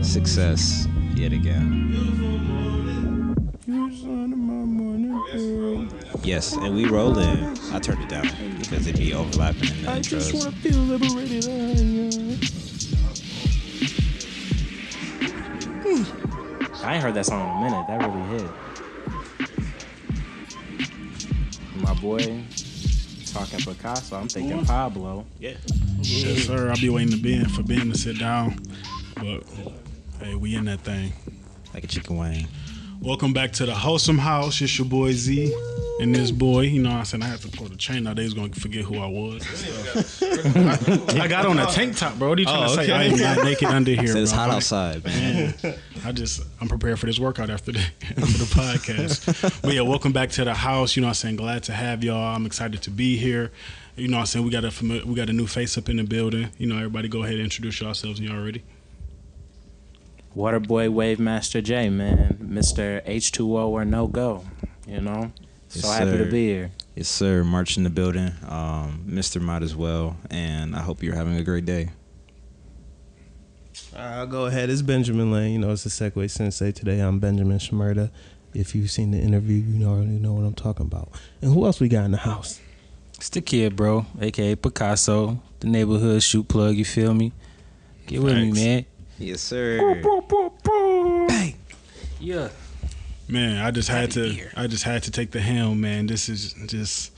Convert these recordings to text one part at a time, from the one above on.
Success yet again. Yes, and we rolling. I turned it down because it'd be overlapping in the intros. Just wanna feel liberated. I ain't heard that song in a minute. That really hit. My boy talking Picasso. I'm thinking Pablo. Yeah. Yes, sir. I'll be waiting for Ben to sit down. But hey, we in that thing. Like a chicken wing. Welcome back to the Wholesome House. It's your boy Z and this boy. You know what I'm saying? I had to pull the chain. Now they was going to forget who I was. I got on a tank top, bro. What are you trying to say? I am not naked under here, bro. It's hot outside, man. I'm prepared for this workout after the podcast. But yeah, welcome back to the house. You know what I'm saying? Glad to have y'all. I'm excited to be here. You know what I'm saying? We got a new face up in the building. You know, everybody go ahead and introduce yourselves when y'all ready. Waterboy Wave Master J, man. Mr. H2O or no go. You know? So Yes, happy sir. to be here. Yes, sir. March in the building. Mr. Might as well. And I hope you're having a great day. I'll go ahead. It's Benjamin Lane. You know, it's a Segway Sensei. Today I'm Benjamin Shmurda. If you've seen the interview, you already know what I'm talking about. And who else we got in the house? It's the kid, bro, a.k.a. Picasso, the neighborhood shoe plug, you feel me? Get with me, man. Yes, sir. Hey. Yeah. Man, I just had to take the helm, man. This is just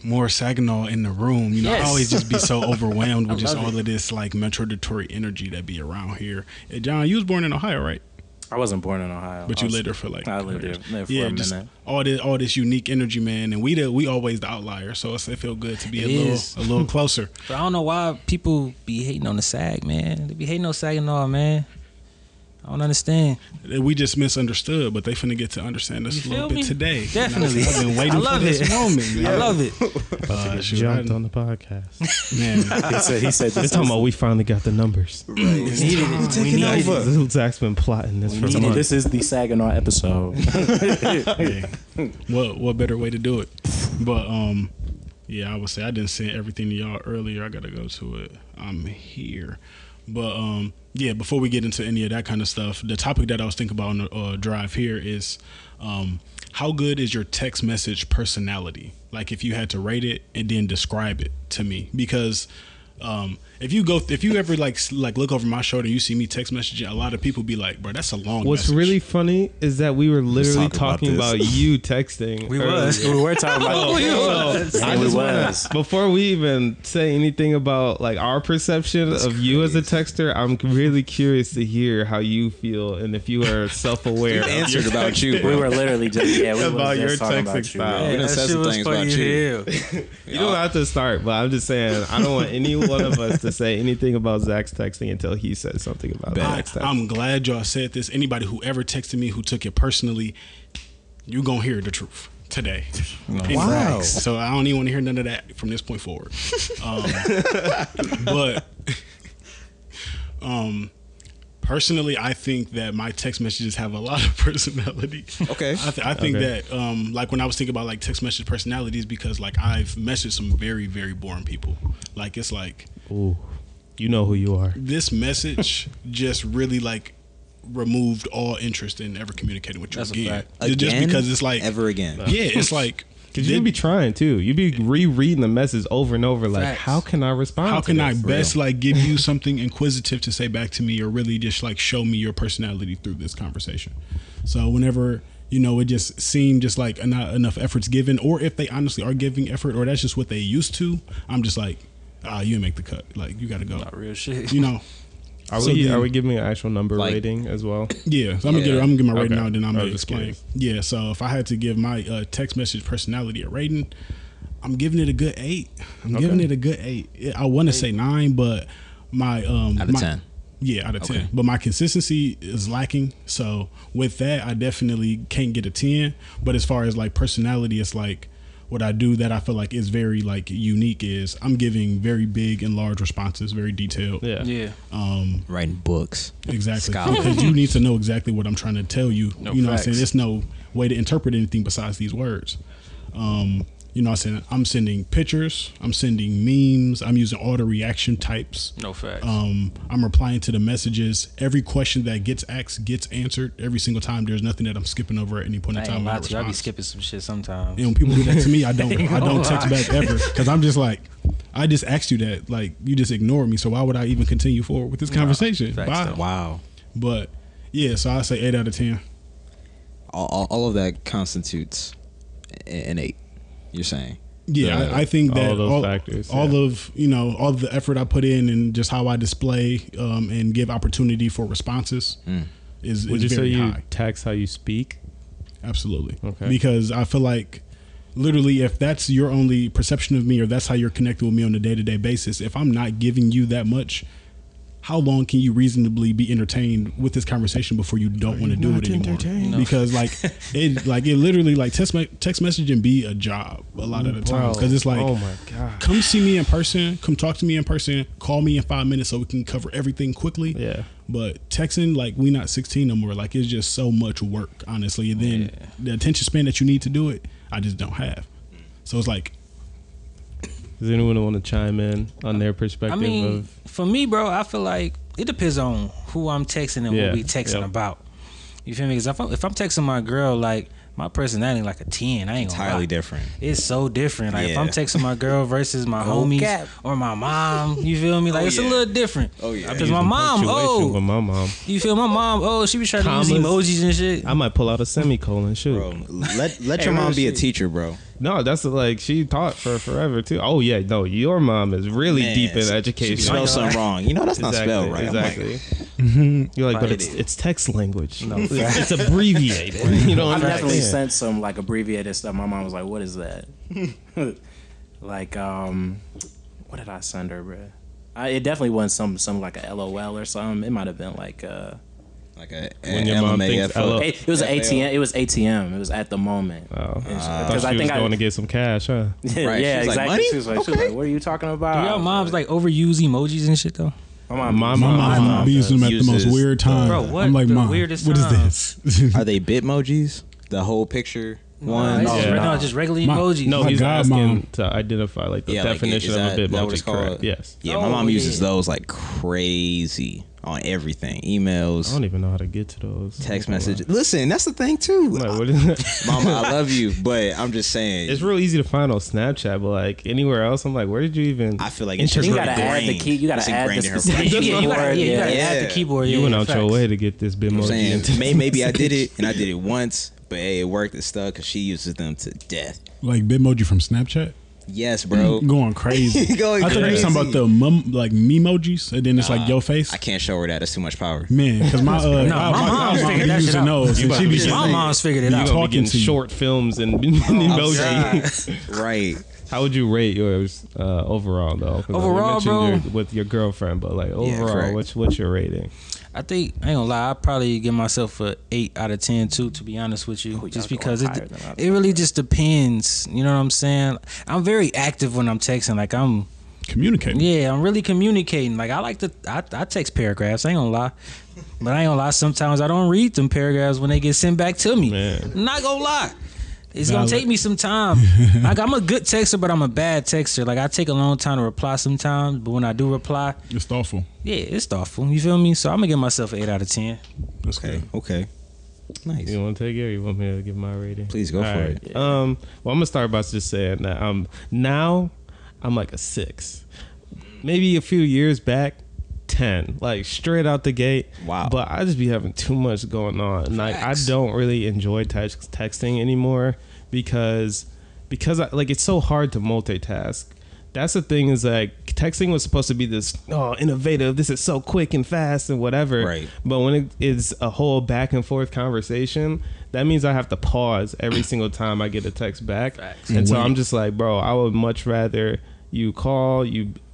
more Saginaw in the room. You know, Yes. I always just be so overwhelmed with just all of this like Metro Detroit energy that be around here. Hey, John, you was born in Ohio, right? I wasn't born in Ohio. But you lived there for like I lived there for a just minute. all this unique energy, man. And we always the outlier, so it feel good to be a little closer. But I don't know why people be hating on the SAG, man. They be hating on Saginaw, man. I don't understand. We just misunderstood, but they finna get to understand us a little bit today. Definitely. You know, I've been waiting for this moment, man. I love it. Jumped on the podcast. Man, He said They're talking about we finally got the numbers. We needed it. Zach's been plotting this for months. This is the Saginaw episode. hey, what better way to do it? But yeah, I would say I didn't say everything to y'all earlier. I gotta go to it. I'm here. But yeah, before we get into any of that kind of stuff, the topic that I was thinking about on the drive here is how good is your text message personality? Like if you had to rate it and then describe it to me, because if you ever like look over my shoulder and you see me text messaging, a lot of people be like, bro, that's a long What's message. really funny is that we were literally talking talking about about you texting. We earlier. was. We were talking about I just wanna, before we even say anything about like our perception of you as a texter, I'm really curious to hear how you feel and if you are self-aware. We answered about you, We bro. were literally just we About was your just talking about texting you. style. We done said some things about you. You don't have to start, but I'm just saying I don't want any one of us to say anything about Zach's texting until he says something about Zach's texting. I'm glad y'all said this. Anybody who ever texted me who took it personally, you gonna hear the truth today. Wow. So I don't even want to hear none of that from this point forward. But personally, I think that my text messages have a lot of personality. Okay. I think that like when I was thinking about like text message personalities, because like I've messaged some very, very boring people. Like it's like, Ooh, you know who you are. this message just really like removed all interest in ever communicating with you That's a again. fact. It's just Again? because it's like Ever again. yeah, it's like Because you'd be trying too. You'd be rereading the message over and over. Like, Facts. how can I respond? how to can I this? best like give you something inquisitive to say back to me, or really just like show me your personality through this conversation. So whenever it just seemed just like not enough efforts given, or if they honestly are giving effort, or that's just what they used to, I'm just like, you didn't make the cut. Like you got to go. Not real shit. Are So we then- are we giving an actual number Like- rating as well? Yeah, so I'm gonna give my rating Okay. now, and then I'm I gonna was just explain. curious. Yeah, so if I had to give my text message personality a rating, I'm giving it a good 8. I'm giving it a good 8. I want to say 9, but my Out of 10. Yeah, out of 10. Okay. But my consistency is lacking. So with that, I definitely can't get a 10. But as far as like personality, it's like what I do that I feel like is very like unique is I'm giving very big and large responses, very detailed. Yeah. Yeah. Writing books. Exactly. Scholar. Because you need to know exactly what I'm trying to tell you. No you know what I'm facts. saying? There's no way to interpret anything besides these words. You know what I'm saying? I'm sending pictures. I'm sending memes. I'm using auto reaction types. No facts. I'm replying to the messages. Every question that gets asked gets answered every single time. There's nothing that I'm skipping over at any point in time. I be skipping some shit sometimes. And when people do that to me, I don't text back ever, because I'm just like, I just asked you that. Like, you just ignored me. So why would I even continue forward with this conversation? Bye. Wow. But yeah, so I say 8 out of 10. All of that constitutes an 8. You're saying? Yeah, I think that all those factors, all of all of the effort I put in and just how I display and give opportunity for responses is Would you say very you high. text how you speak? Absolutely. Okay. Because I feel like literally, if that's your only perception of me, or that's how you're connected with me on a day-to-day basis, if I'm not giving you that much, how long can you reasonably be entertained with this conversation before you don't want to do it anymore? No. Because it literally text messaging be a job a lot of the time, because it's like, oh my god, come see me in person, come talk to me in person, call me in 5 minutes so we can cover everything quickly. Yeah. But texting, we not 16 no more. Like, it's just so much work, honestly. And then the attention span that you need to do it, I just don't have. So it's like, does anyone want to chime in on their perspective? I mean, for me, bro, I feel like it depends on who I'm texting and what we texting about. You feel me? Because if I'm texting my girl, like, my personality like a 10. I ain't gonna entirely lie. different. It's so different. Like, if Yeah. I'm texting my girl versus my homies or my mom, you feel me? Like, it's a little different. Oh yeah. Because my mom, with my mom, you feel my mom? She be trying to use emojis and shit. I might pull out a semicolon. Shoot, Bro, let your mom be a teacher, bro. No, that's like, she taught for forever too. Oh yeah, no, your mom is really deep in education. She spelled something wrong. You know that's not spelled right. Exactly. You're like, but it's text language. No, it's abbreviated. You know, I've definitely sent some like abbreviated stuff. My mom was like, "What is that?" Like, what did I send her, bro? It definitely wasn't some like a LOL or something. It might have been like when your mom thinks it was an ATM. It was ATM. It was at the moment. Oh, because I think I was going to get some cash, huh? Right. Yeah, exactly. Like, money? She was like, "What are you talking about?" Do y'all moms like overuse emojis and shit though? My mom be using them at the most weird time. Bro, what? I'm like, The Mom, weirdest what is times? this? Are they Bitmojis? The whole picture one? No, just regular emojis. No, My he's asking godmom. to identify like the Yeah, definition is of a that what Bitmoji. it's called? Correct. Yes. Yeah, my mom uses those like crazy on everything. Emails. I don't even know how to get to those. Text messages. Listen, that's the thing too. Like, what is it? Mama, I love you, but I'm just saying. It's real easy to find on Snapchat, but like anywhere else, I'm like, where did you even? I feel like it's just You gotta add the key. You gotta add the specific You gotta add the keyboard. You went out your way to get this Bitmoji. I'm saying, maybe I did it and I did it once, but hey, it worked. It stuck because she uses them to death. Like Bitmoji from Snapchat? Yes, bro. Going crazy. Going I thought you were talking about the memojis, and then it's like your face. I can't show her that. It's too much power. Man, because my mom's mom figured that shit using out. those, and she be My mom's figured it You out. gonna be talking getting to you. short films and emoji. Right. How would you rate yours overall though? 'Cause Overall, you bro, mentioned with your girlfriend, but like overall, what's your rating? I think, I ain't gonna lie, I'd probably give myself a 8 out of 10 too, to be honest with you. Just because it really just depends. You know what I'm saying? I'm very active when I'm texting. Like, I'm communicating. Yeah, I'm really communicating. Like, I like to, I text paragraphs. I ain't gonna lie. But I ain't gonna lie, sometimes I don't read them paragraphs when they get sent back to me. Man. I'm not gonna lie. It's gonna take me some time. Like, I'm a good texter, but I'm a bad texter. Like, I take a long time to reply sometimes, but when I do reply, It's thoughtful. yeah, it's thoughtful. You feel me? So I'm gonna give myself an 8 out of 10. That's Okay. good. Okay. Nice. You want to take it, or you want me to give my rating? Please go All for right. it. Well, I'm gonna start by just saying that now I'm like a 6. Maybe a few years back, 10, like straight out the gate. Wow. But I just be having too much going on. Like, I don't really enjoy texting anymore because I, like, it's so hard to multitask. That's the thing, is like, texting was supposed to be this innovative, this is so quick and fast and whatever. Right. But when it is a whole back and forth conversation, that means I have to pause every single time I get a text back. Facts. And so I'm just like, bro, I would much rather you call,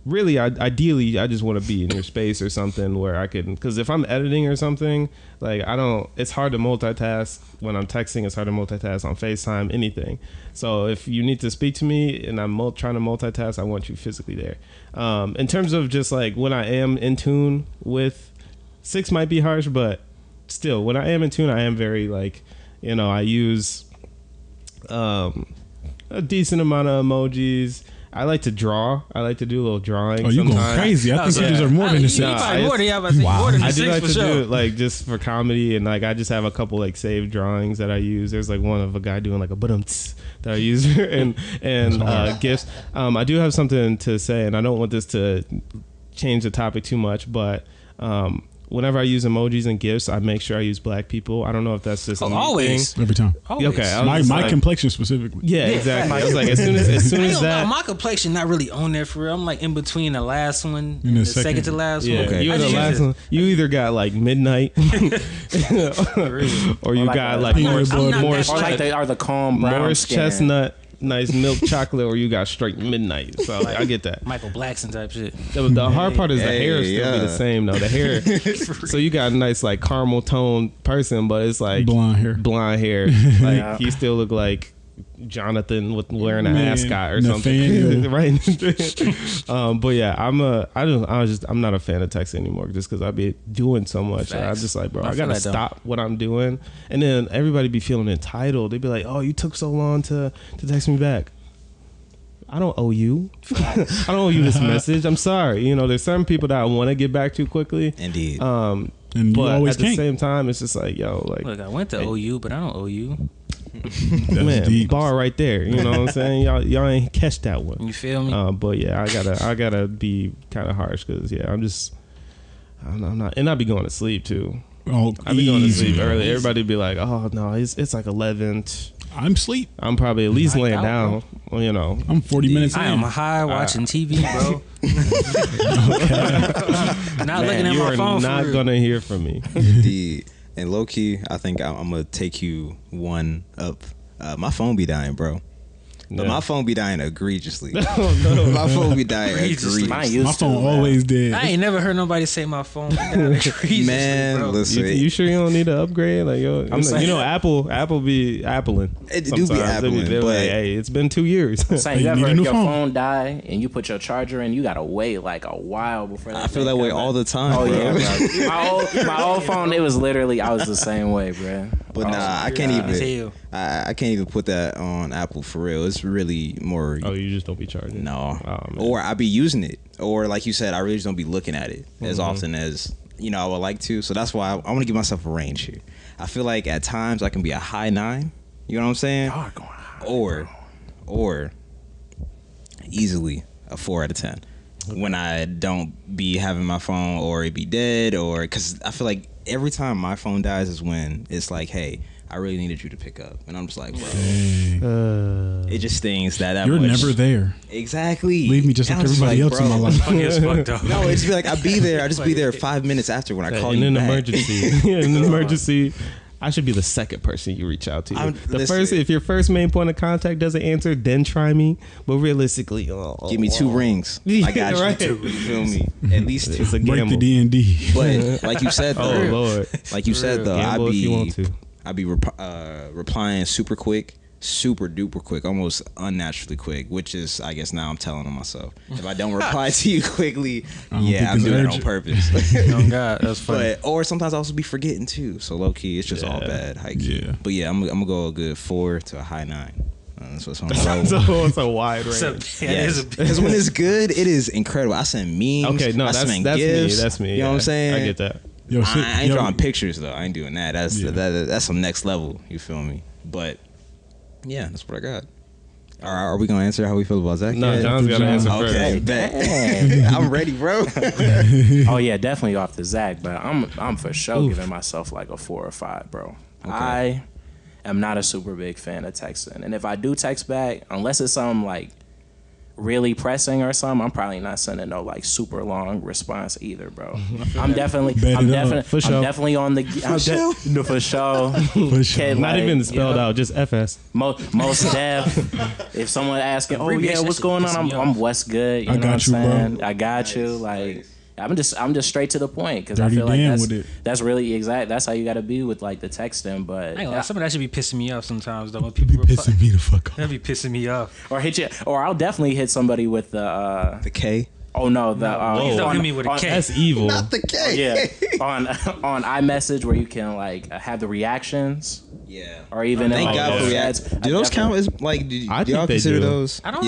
really, ideally, I just want to be in your space or something where I can, because if I'm editing or something, like, it's hard to multitask when I'm texting. It's hard to multitask on FaceTime, anything. So if you need to speak to me and I'm trying to multitask, I want you physically there. In terms of just like when I am in tune with, 6 might be harsh, but still, when I am in tune, I am very like, I use a decent amount of emojis. I like to draw. I like to do a little drawing. Oh, you going crazy? I think you deserve more than the six. More than more than the I six do like for to sure. do it like just for comedy, and like I just have a couple like saved drawings that I use. There's like one of a guy doing like a that I use and gifts. I do have something to say, and I don't want this to change the topic too much, but whenever I use emojis and gifts, I make sure I use black people. I don't know if that's just always thing. Every time. Always. Okay, My complexion specifically. Yeah, exactly. I was like, as soon as that, my complexion not really on there for real. I'm like in between the last one and the second to last yeah, one. Okay. You the last one. You either got like midnight, or you got like Morris the calm brown Morris skin. chestnut. Nice milk chocolate, or you got straight midnight. So I get that. Michael Blackson type shit. The hard part is the hair still be the same though. The hair. So you got a nice like caramel tone person, but it's like blonde hair. Like he still look like Jonathan with wearing an ascot or something, right? But yeah, I'm not a fan of text anymore just because I be doing so much. Like, I'm just like, bro, I gotta stop what I'm doing, and then everybody be feeling entitled. They be like, oh, you took so long to text me back. I don't owe you. I don't owe you this message. I'm sorry. You know, there's certain people that I want to get back to quickly. Indeed. And but at the same time, it's just like, yo, like, look, I went to OU, but I don't owe you. Man, deep. bar right there. You know what I'm saying? Y'all ain't catch that one. You feel me? But yeah, I gotta be kind of harsh because I'm not, and I be going to sleep too. Oh, I be going to sleep early. Everybody be like, oh no, it's like 11. I'm asleep. I'm probably at least laying down. Well, you know, I'm 40 minutes in. I am high watching TV, bro. Not looking at my phone. You're not gonna hear from me. Indeed. And low key, I think I'm gonna take you one up. My phone be dying, bro. But my phone be dying egregiously. My phone be dying egregiously. My phone always did. I ain't never heard nobody say my phone be dying egregiously, Man, bro. listen. You sure you don't need to upgrade? Like, yo, you know, Apple be appling. It do be appling, but but hey, it's been 2 years. Saying you ever your phone die and you put your charger in, you gotta wait like a while before. I feel that way all the time. Oh bro. yeah, bro. my old phone, it was literally I was the same way, bro. But I can't even. I can't even put that on Apple for real. It's really more. Oh, you just don't be charging? No. Oh, or I be using it, or like you said, I really just don't be looking at it as often as I would like to. So that's why I want to give myself a range here. I feel like at times I can be a high 9. You know what I'm saying? Y'all are going high, or easily a 4 out of 10 when I don't be having my phone or it be dead, or because I feel like every time my phone dies is when it's like, hey, I really needed you to pick up, and I'm just like, bro, it just stings that you're much. never there. Exactly. Leave me just like everybody else in my life. No, it's be like I just be there 5 minutes after when I call you in an back. emergency. In an emergency, I should be the second person you reach out to. If your first main point of contact doesn't answer, then try me. But realistically, give me 2 rings. I got right. you. You feel me? At least 2. It's a Break gamble. the D&D. But like you said though, Oh Lord, like you said though, gamble if you want to. I'd be replying super quick, super duper quick, almost unnaturally quick, which is, I guess now I'm telling on myself. If I don't reply to you quickly, I'm doing it on purpose. Oh God, that's funny. Or sometimes I also be forgetting too. So low key, it's just all bad. High key. Yeah. But yeah, I'm gonna go a good 4 to a high 9. That's what's on the So it's a wide range. Because when it's good, it is incredible. I send memes. Okay, no, that's GIFs, me. That's me. You know what I'm saying? I get that. Yo, I ain't drawing pictures though. I ain't doing that. That's some next level. You feel me? But yeah, that's what I got. Are we gonna answer how we feel about Zach? No, John's gotta answer first. Okay, bet. I'm ready, bro. Oh yeah, definitely off the Zach, but I'm for sure giving myself like a 4 or 5, bro. Okay. I am not a super big fan of texting, and if I do text back, unless it's something like really pressing or something, I'm probably not sending no like super long response either, bro. I'm definitely on the for sure. Not even spelled out, just FS. Most def. If someone asking, oh yeah, what's going on? I'm what's good. You know what I'm saying? I got you. Like I'm just straight to the point because I feel like that's really exact. That's how you got to be with like the texting. But some of that should be pissing me off sometimes though. When people be pissing me the fuck off. That'd be pissing me off. Or I'll definitely hit somebody with the K. Oh no, Please don't hit me with a K. That's evil. Not the K. Yeah, on iMessage where you can like have the reactions. Yeah. Or even Thank God for chats. reacct. Do those count as like? Do I think y'all they consider do. those? I don't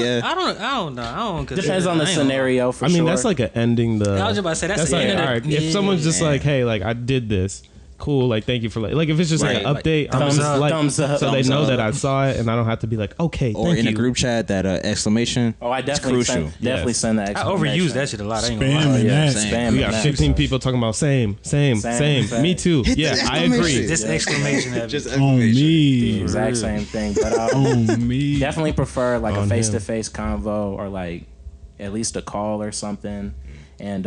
know. I don't consider Depends on the I ain't gonna lie. scenario for I mean, sure. that's like an ending. The I was just about to say, that's the like, end of the- all right, if someone's just Yeah. like, hey, like I did this. Cool, like thank you for like if it's just Right, like an like, update, I'm thumbs just up, like thumbs up, so they thumbs know up. that I saw it and I don't have to be like okay, Or thank in you. a group chat, that exclamation. Oh, I definitely it's crucial. definitely Yes. send that. I overuse that shit a lot. I ain't gonna lie. Spamming that. Same. We got 15 people talking about same. Same. Me too. Hit the Yeah, I agree. exclamation. This exclamation heavy. Just On exclamation. me. Exact same thing, but On me. definitely prefer like a On face to face convo or like at least a call or something. And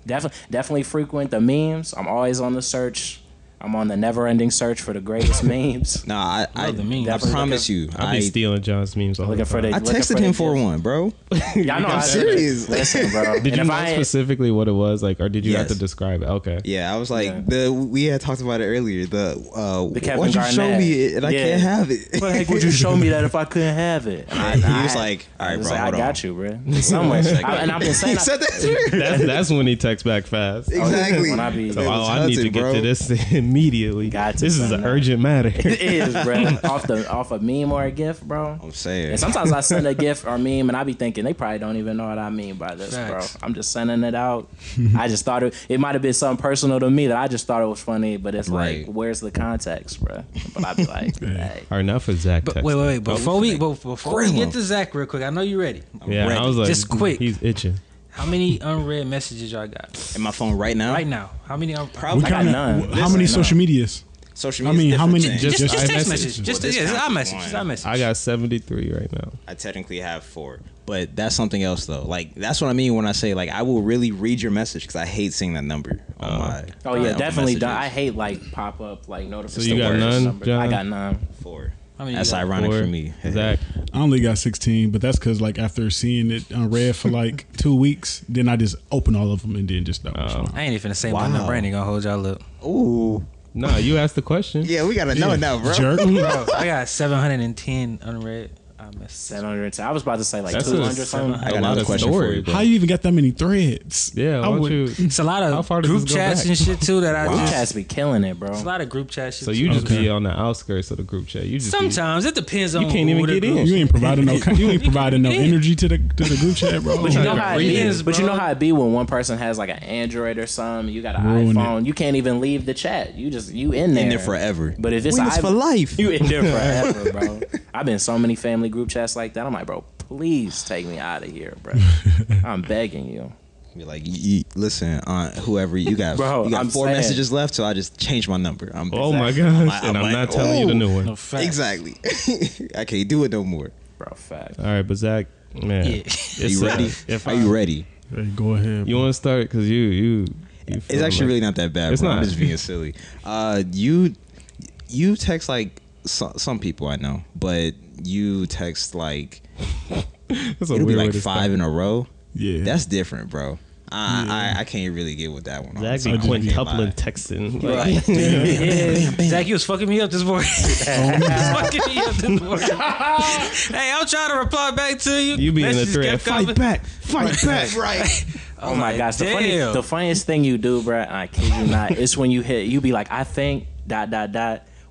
definitely frequent the memes. I'm always on the search. I'm on the never-ending search for the greatest memes. No, I Love the memes. I promise you. I'll be stealing John's memes all the Looking for time. the. I texted him for one, bro. Yeah, I know. I'm serious. Listen, bro. Did you and know specifically what it was, like, or did you have Yes. to describe it? Okay. Yeah, I was like Yeah. we had talked about it earlier. The Kevin why you show Garnett. me it and I Yeah. can't have it? What the heck would you show me that if I couldn't have it? And He was like, all right, I was bro, like, hold I on. got you, bro. Somewhere. And I've been saying, He said that to me. That's when he texts back fast. Exactly. When I be- So It was I need to hunting, get bro. to this immediately. Got to This is send an that. urgent matter. it is, bro. Off a meme or a GIF, bro. I'm saying. And sometimes I send a GIF or meme and I be thinking they probably don't even know what I mean by this, Facts. bro. I'm just sending it out. I just thought it might have been something personal to me that I just thought it was funny, but it's Right. like, where's the context, bro? But I'd be like, hey. All right, enough of Zach. But texting. wait. Before we Grandma. get to Zach real quick, I know you ready. Yeah, ready. I was like, Just quick. He's itching. How many unread messages y'all got in my phone right now. right now? How many? Probably I got none. How many Listen, social medias? social I media. mean, how many- Just text iMessage? message. Just Well, this yeah, counts as iMessage. Just one. iMessage. I got 73 right now. I technically have 4, but that's something else though. Like that's what I mean when I say like I will really read your message because I hate seeing that number on my. Oh yeah, on definitely messages. done. I hate like pop up like notifications. So you got none, John? I got none. 4. How many That's you got? ironic 4. for me. Zach. I only got 16, but that's because like after seeing it unread for like 2 weeks, then I just open all of them and then just I ain't even finna say my Wow. number. I ain't gonna hold y'all up. Ooh. Nah, you asked the question. Yeah, we gotta know now, bro. jerk. Bro, I got 710 unread iMessages. 700. I was about to say like That's 200 a something. I got a lot another of question for you, storage. bro. How you even got that many threads? Yeah, I why don't would. you? It's a lot How of far does group this go chats back? and shit too that I Group just. chats be killing it, bro. It's a lot of group chat shit. So you just Okay. be on the outskirts of the group chat. You just be- Sometimes it depends on. You can't even who the get in. group- You ain't providing no. You ain't providing no Yeah. energy to the group chat, bro. But you know gotta how it read be. it, But you bro. know how it be when one person has like an Android or something. You got an Ruin iPhone. You can't even leave the chat. You in there. In there forever. But if it's Wings for life. you in there forever, bro. I've been in so many family group chats like that. I'm like, bro, please take me out of here, bro. I'm begging you. Be like, listen, whoever you got, Bro, you got I'm 4 saying. messages left, so I just changed my number. I'm Oh my exactly- gosh! I'm And I'm like, not telling you the new one. No facts. Exactly. I can't do it no more. Bro, fact. All right, but Zach, man, Yeah. it's, Are you ready? If Are you ready? Hey, go ahead. You want to start because you It's actually really not that bad. It's bro. I'm not. just being silly. You text like some people I know, but you text like That's a it'll be weird way like to 5 start. in a row. Yeah. That's different, bro. I can't really get with that one. Zach honestly. be I can't quintupling lie. texting. Right. Yeah. Zach, you was fucking me up this morning. You was fucking me up this morning. Hey, I'm trying to reply back to you. You be in the Messages thread. kept Fight coming. back. Fight back. Right. Oh my like, gosh, damn. the funniest thing you do, bro, I kid you not, is when you be like, I think ...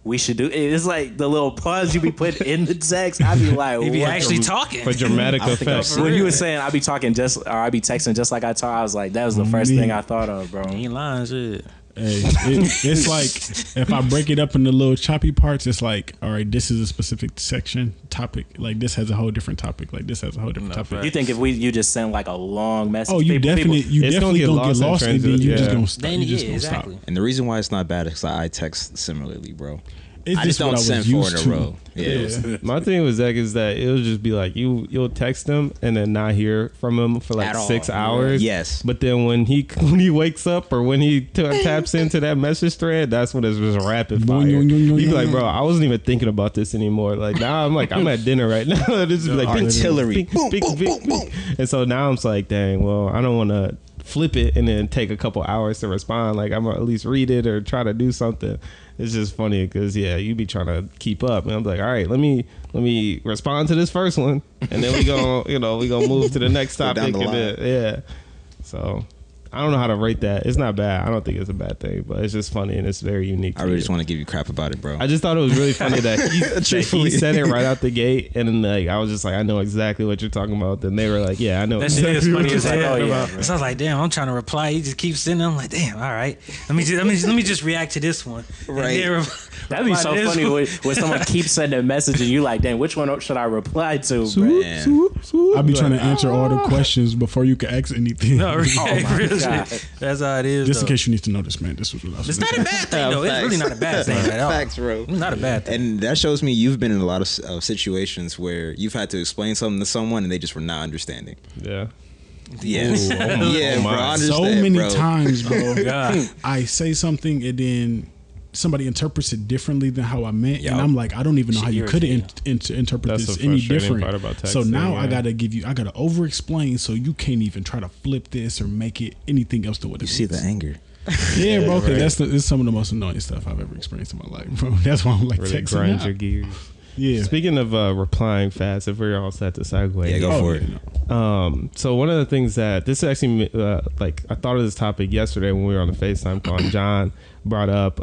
we should do. It's like the little pause you be putting in the text. I be like, He be what? actually talking. For dramatic I think effect. when you were saying I be talking I be texting just like I talk, I was like, that was the first Me. thing I thought of, bro. He ain't lying, shit. Hey, it's like if I break it up into little choppy parts, it's like, all right, this is a specific section topic. Like this has a whole different topic. Like this has a whole different topic. You think if you just send like a long message? Oh, you definitely It's gonna definitely get gonna get lost in lost, and then transit, you just yeah. gonna stop. Then You just yeah, gonna exactly. stop. And the reason why it's not bad is because I text similarly, bro. It's I just don't what send was 4 used in a to. row. Yeah. My thing with Zach is that it'll just be like you'll text him and then not hear from him for like At all. 6 hours. Yes. But then when he wakes up or when he taps into that message thread, that's when it's just rapid fire. Boing, boing, boing, boing, You be like, boing. bro, I wasn't even thinking about this anymore. Like now I'm at dinner right now. This is like Artillery. bing, bing, Boom, bing, boom, bing, boom, bing. And so now I'm just like, dang, well, I don't want to flip it and then take a couple hours to respond. Like I'm gonna at least read it or try to do something. It's just funny because you be trying to keep up, and I'm like, all right, let me respond to this first one, and then we gonna move to the next Go topic, down the and then, So I don't know how to rate that. It's not bad. I don't think it's a bad thing, but it's just funny and it's very unique. I really just want to give you crap about it, bro. I just thought it was really funny that he said it right out the gate, and then like I was just like, I know exactly what you're talking about. Then they were like, yeah, I know. That shit exactly is what funny you're as hell. talking about. So I was like, damn, I'm trying to reply. He just keeps sitting there. I'm like, damn, all right. Let me just react to this one. Right. That'd be so funny when someone keeps sending a message and you like, dang, which one should I reply to? I'll be trying to answer all the questions before you can ask anything. No, really, my God. That's how it is. Just in though. case you need to know this, man. This was what I was It's gonna not a say. bad thing, though. It's really not a bad thing at all. Facts, bro. It's not a bad thing. And that shows me you've been in a lot of situations where you've had to explain something to someone and they just were not understanding. Yeah. Yeah, my. yeah, bro. I So understand, many bro. times, bro. God. I say something and then somebody interprets it differently than how I meant, Yup. and I'm like, I don't even know how you could irritating. interpret That's this the any frustrating different. part about So texting, now yeah. I gotta over explain so you can't even try to flip this or make it anything else to what You it see is. the anger. Yeah, bro. Cause right. that's some of the most annoying stuff I've ever experienced in my life, bro. That's why I'm like Really texting. grind now. your gears. Yeah. Speaking of replying fast, if we're all set to segue, Yeah, go Oh, for yeah, it. no. So one of the things that this actually like I thought of this topic yesterday when we were on the FaceTime call, and John brought up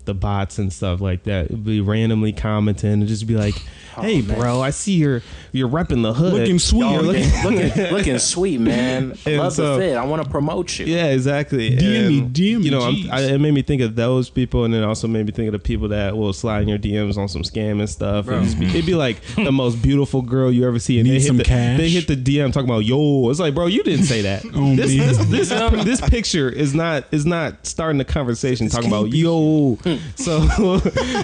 the bots and stuff like that. It'd be randomly commenting and just be like, "Hey, bro, I see you're repping the hood, Looking sweet. Yo, You're looking sweet, man. And Love so- the fit. I want to promote you. Yeah, exactly. DM me, You know, jeez. it made me think of those people, and then also made me think of the people that will slide in your DMs on some scam and stuff. And just it'd be like the most beautiful girl you ever see, and Need some cash? they hit the DM talking about yo. It's like, bro, you didn't say that. Oh, this picture is not starting the conversation talking about yo. So,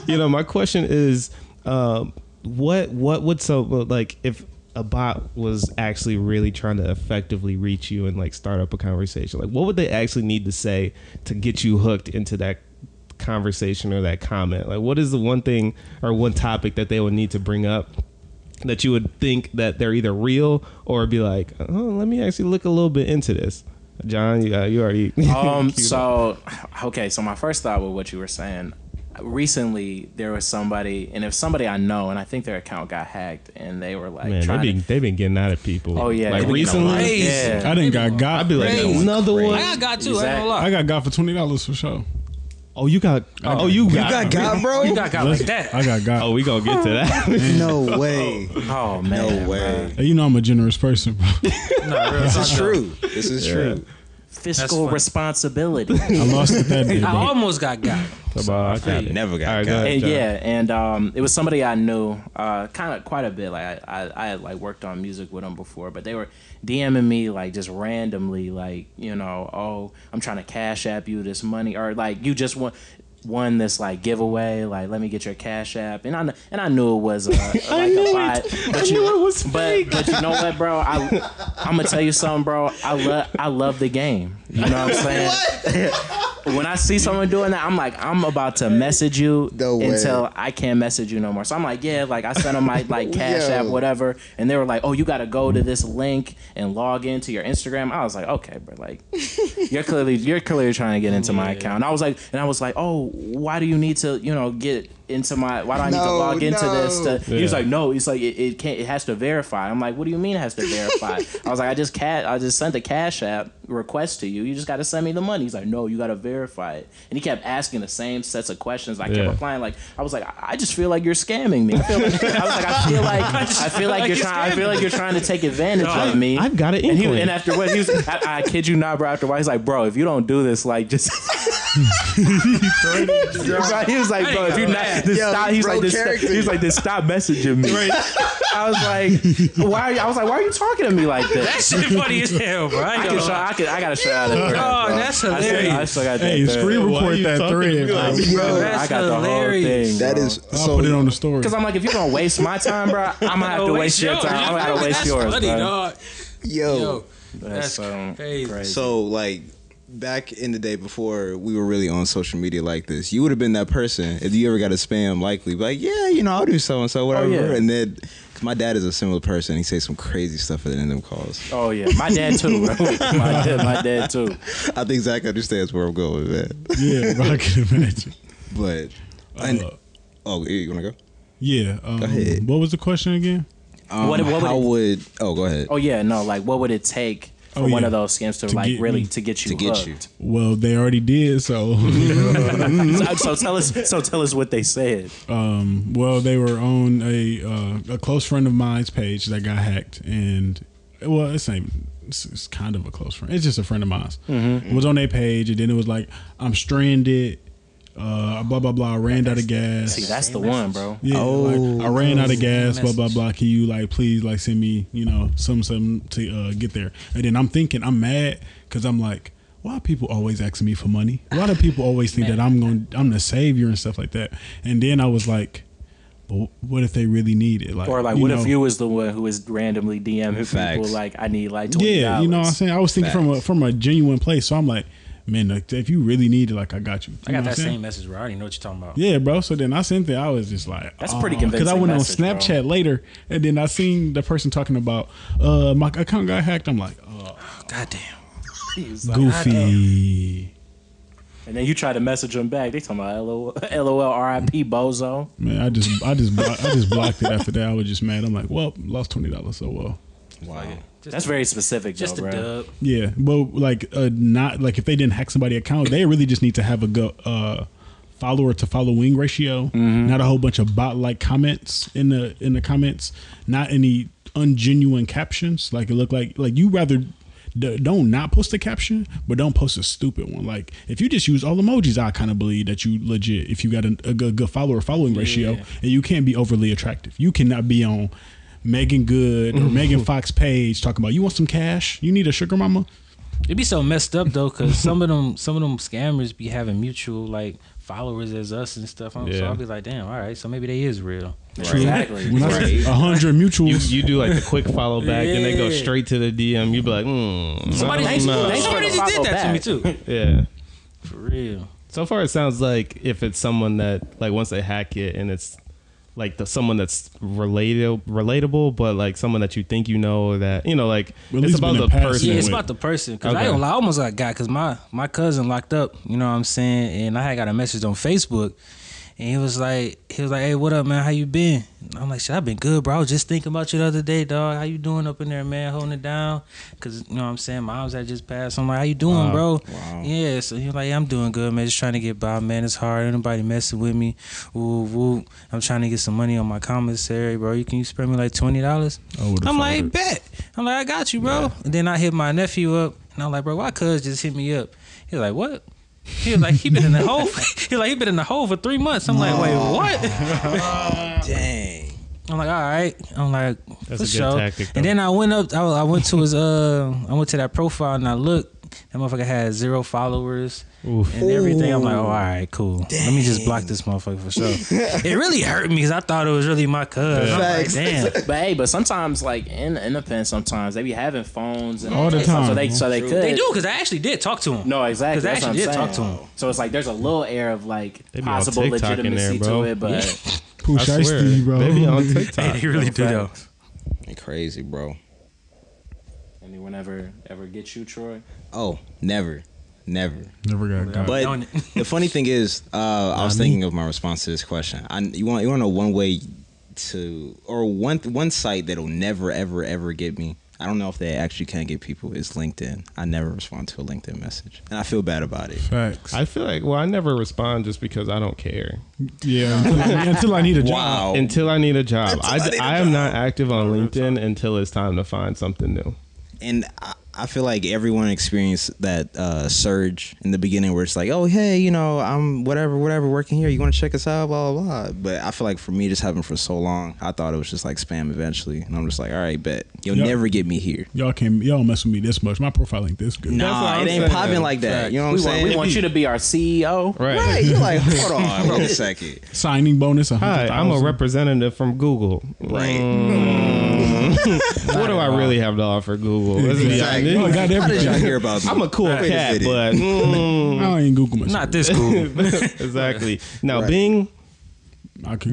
you know, my question is, what would so like if a bot was actually really trying to effectively reach you and like start up a conversation, like what would they actually need to say to get you hooked into that conversation or that comment? Like what is the one thing or one topic that they would need to bring up that you would think that they're either real or be like, oh, let me actually look a little bit into this? John, you already queued up. So my first thought with what you were saying, recently there was somebody, and if somebody I know, and I think their account got hacked, and they were like, Man, they've been getting out of people. Oh, yeah, like they've been getting a lot. recently. Yeah. I didn't got. I'd be like, Crazy. another one. I got two. I ain't gonna lie. I got for $20 for sure. Oh, you got. Oh, you got. bro. You got like that. I got. Oh, we gonna get to that. No way. Oh man, No way. You know I'm a generous person, bro. This is true. This is true. fiscal funny. responsibility. I lost it that day, I bro. almost got. I got it. Never got All right, got. go ahead, And John. yeah, and it was somebody I knew, kind of quite a bit. Like I had like worked on music with them before, but they were DMing me like just randomly, like, you know, oh, I'm trying to cash app you this money, or like you just won this like giveaway, like let me get your cash app, and I knew it was like a bot, but but you know what, bro, I'm gonna tell you something, bro. I love the game. You know what I'm saying? When I see someone doing that, I'm like, I'm about to message you until I can't message you no more. So I'm like, yeah, like I sent them my like cash app, whatever, and they were like, oh, you got to go to this link and log into your Instagram. I was like, okay, bro, like you're clearly trying to get into my account. And I was like, oh, why do you need to, you know, get into my, why do I need to log into this? He was like, no, it's like it can't, it has to verify. I'm like, what do you mean it has to verify? I was like, I just sent the cash app request to you. You just got to send me the money. He's like, no, you got to verify it. And he kept asking the same sets of questions. I kept replying, like, I was like, I just feel like you're scamming me. I feel like you're trying to take advantage of me. I've got an And inkling. and afterwards, he was, I kid you not, bro. After a while, he's like, bro, if you don't do this, like, just. He was like, bro, if you not, just stop. He's like, just stop messaging me. I was like, why are you talking to me like That this? shit funny as hell, bro. I I gotta show out that. Oh, that's hilarious. I still got that. Hey, screen Why record you that talking to thread, me bro. like Yo, That's I got the whole hilarious. thing. that bro. is I'll so. put it on the story. Because I'm like, if you're gonna waste my time, bro, I'm gonna have to waste your time. I'm gonna have to waste That's yours, funny, bro. dog. Yo. That's crazy. So like back in the day before we were really on social media like this, you would have been that person if you ever got a spam likely like, yeah, you know, I'll do so and so whatever. yeah. And then cause my dad is a similar person, he says some crazy stuff at the end of them calls. Oh yeah, my dad too, bro. My dad too. I think Zach understands where I'm going with that. Yeah, bro, I can imagine. But you wanna go? Yeah. Go ahead. What was the question again? What would how it- would go ahead. Oh yeah, no, like what would it take for one of those scams to like really to get you hooked. Well, they already did. So, so tell us what they said. Well, they were on a close friend of mine's page that got hacked, and well, it's kind of a close friend. It's just a friend of mine's. It was on their page, and then it was like, I'm stranded. Blah blah blah. Ran out of gas. See, that's the one, bro. Yeah, like, I ran out of gas. Blah blah blah. Can you like please like send me something to get there? And then I'm thinking I'm mad because I'm like, why are people always asking me for money? Why do people always think that I'm the savior and stuff like that? And then I was like, but what if they really need it? Like, or like, what if you was the one who was randomly DMing people like, I need like $20? Yeah, you know what I'm saying. I was thinking from a genuine place. So I'm like, man, if you really need it, like, I got you. I got that same message, bro. I already know what you're talking about. Yeah, bro. So then I sent it. I was just like, that's pretty convincing. Because I went message, on Snapchat later, and then I seen the person talking about, my account got hacked. I'm like, oh, goddamn, goofy. And then you try to message them back. They talking about LOL RIP bozo. Man, I just blocked it after that. I was just mad. I'm like, well, lost $20. So well. Wow. That's very specific, just though, a bro. dub. Yeah, but like not like if they didn't hack somebody's account, they really just need to have a follower to following ratio, not a whole bunch of bot like comments in the comments, not any ungenuine captions. Like it look like you rather don't not post a caption, but don't post a stupid one. Like if you just use all emojis, I kind of believe that you legit. If you got a good follower following ratio, and you can't be overly attractive, you cannot be on Megan Good or Megan Fox page talking about you want some cash, you need a sugar mama. It'd be so messed up though, because some of them scammers be having mutual like followers as us and stuff. So I'll be like, damn, all right, so maybe they is real. True. Exactly. When I say 100 mutuals, you do like the quick follow back, and they go straight to the DM. You be like, somebody just did that to me too. Yeah, for real. So far, it sounds like if it's someone that like once they hack it and it's like someone that's relatable, but like someone that you think that like it's about the person. Yeah, it's about the person. Because I almost got because my cousin locked up. You know what I'm saying? And I had got a message on Facebook, and he was like, hey, what up, man? How you been? And I'm like, shit, I've been good, bro. I was just thinking about you the other day, dog. How you doing up in there, man? Holding it down? Because you know what I'm saying, moms had just passed. I'm like, how you doing, bro? Wow. Yeah. So he was like, yeah, I'm doing good, man. Just trying to get by, man. It's hard. Ain't nobody messing with me. Woo, woo. I'm trying to get some money on my commissary, bro. Can you spare me like $20? I'm like, bet. I'm like, I got you, bro. Yeah. And then I hit my nephew up, and I'm like, bro, why cuz just hit me up? He's like, what? He was like, he been in the hole. He been in the hole for 3 months. I'm like, wait, what? Dang. I'm like, all right. I'm like, that's for a good sure. tactic, though. And then I went up. I went to his. I went to that profile and I looked. That motherfucker had 0 followers. Oof. And everything. I'm like, oh, all right, cool. Dang. Let me just block this motherfucker for sure. It really hurt me because I thought it was really my cuz. I'm like, damn. But sometimes, like in the pen, sometimes they be having phones and all the time. So they could. They do because I actually did talk to him. No, exactly. Because I actually did talk to him. So it's like there's a little air of like they possible legitimacy to it, but I swear, bro. They be on TikTok. Hey, they really do though. Crazy, bro. Anyone ever get you, Troy? Oh, never got. But the funny thing is, I was thinking of my response to this question. You want to know one way to, or one site that'll never ever get me. I don't know if they actually can get people. Is LinkedIn. I never respond to a LinkedIn message, and I feel bad about it. Facts. I feel like I never respond just because I don't care. Yeah, until I need a job. Wow. Until I need a job. I am not active on LinkedIn until it's time to find something new. And I feel like everyone experienced that surge in the beginning where it's like, oh, hey, I'm whatever working here. You want to check us out, blah, blah, blah. But I feel like for me, just having for so long, I thought it was just like spam eventually. And I'm just like, all right, bet. You'll never get me here. Y'all don't mess with me this much. My profile ain't this good. Nah, it ain't popping like that. You know what I'm saying? We want you to be our CEO. Right. You're like, hold on, wait a second. Signing bonus, $100,000. Hi, I'm a representative from Google. Right. What do I really have to offer Google? Exactly. I got How did everything. y'all hear about me? I'm a cool cat, but I ain't Google myself. Not this Google. exactly. Now Right. Bing,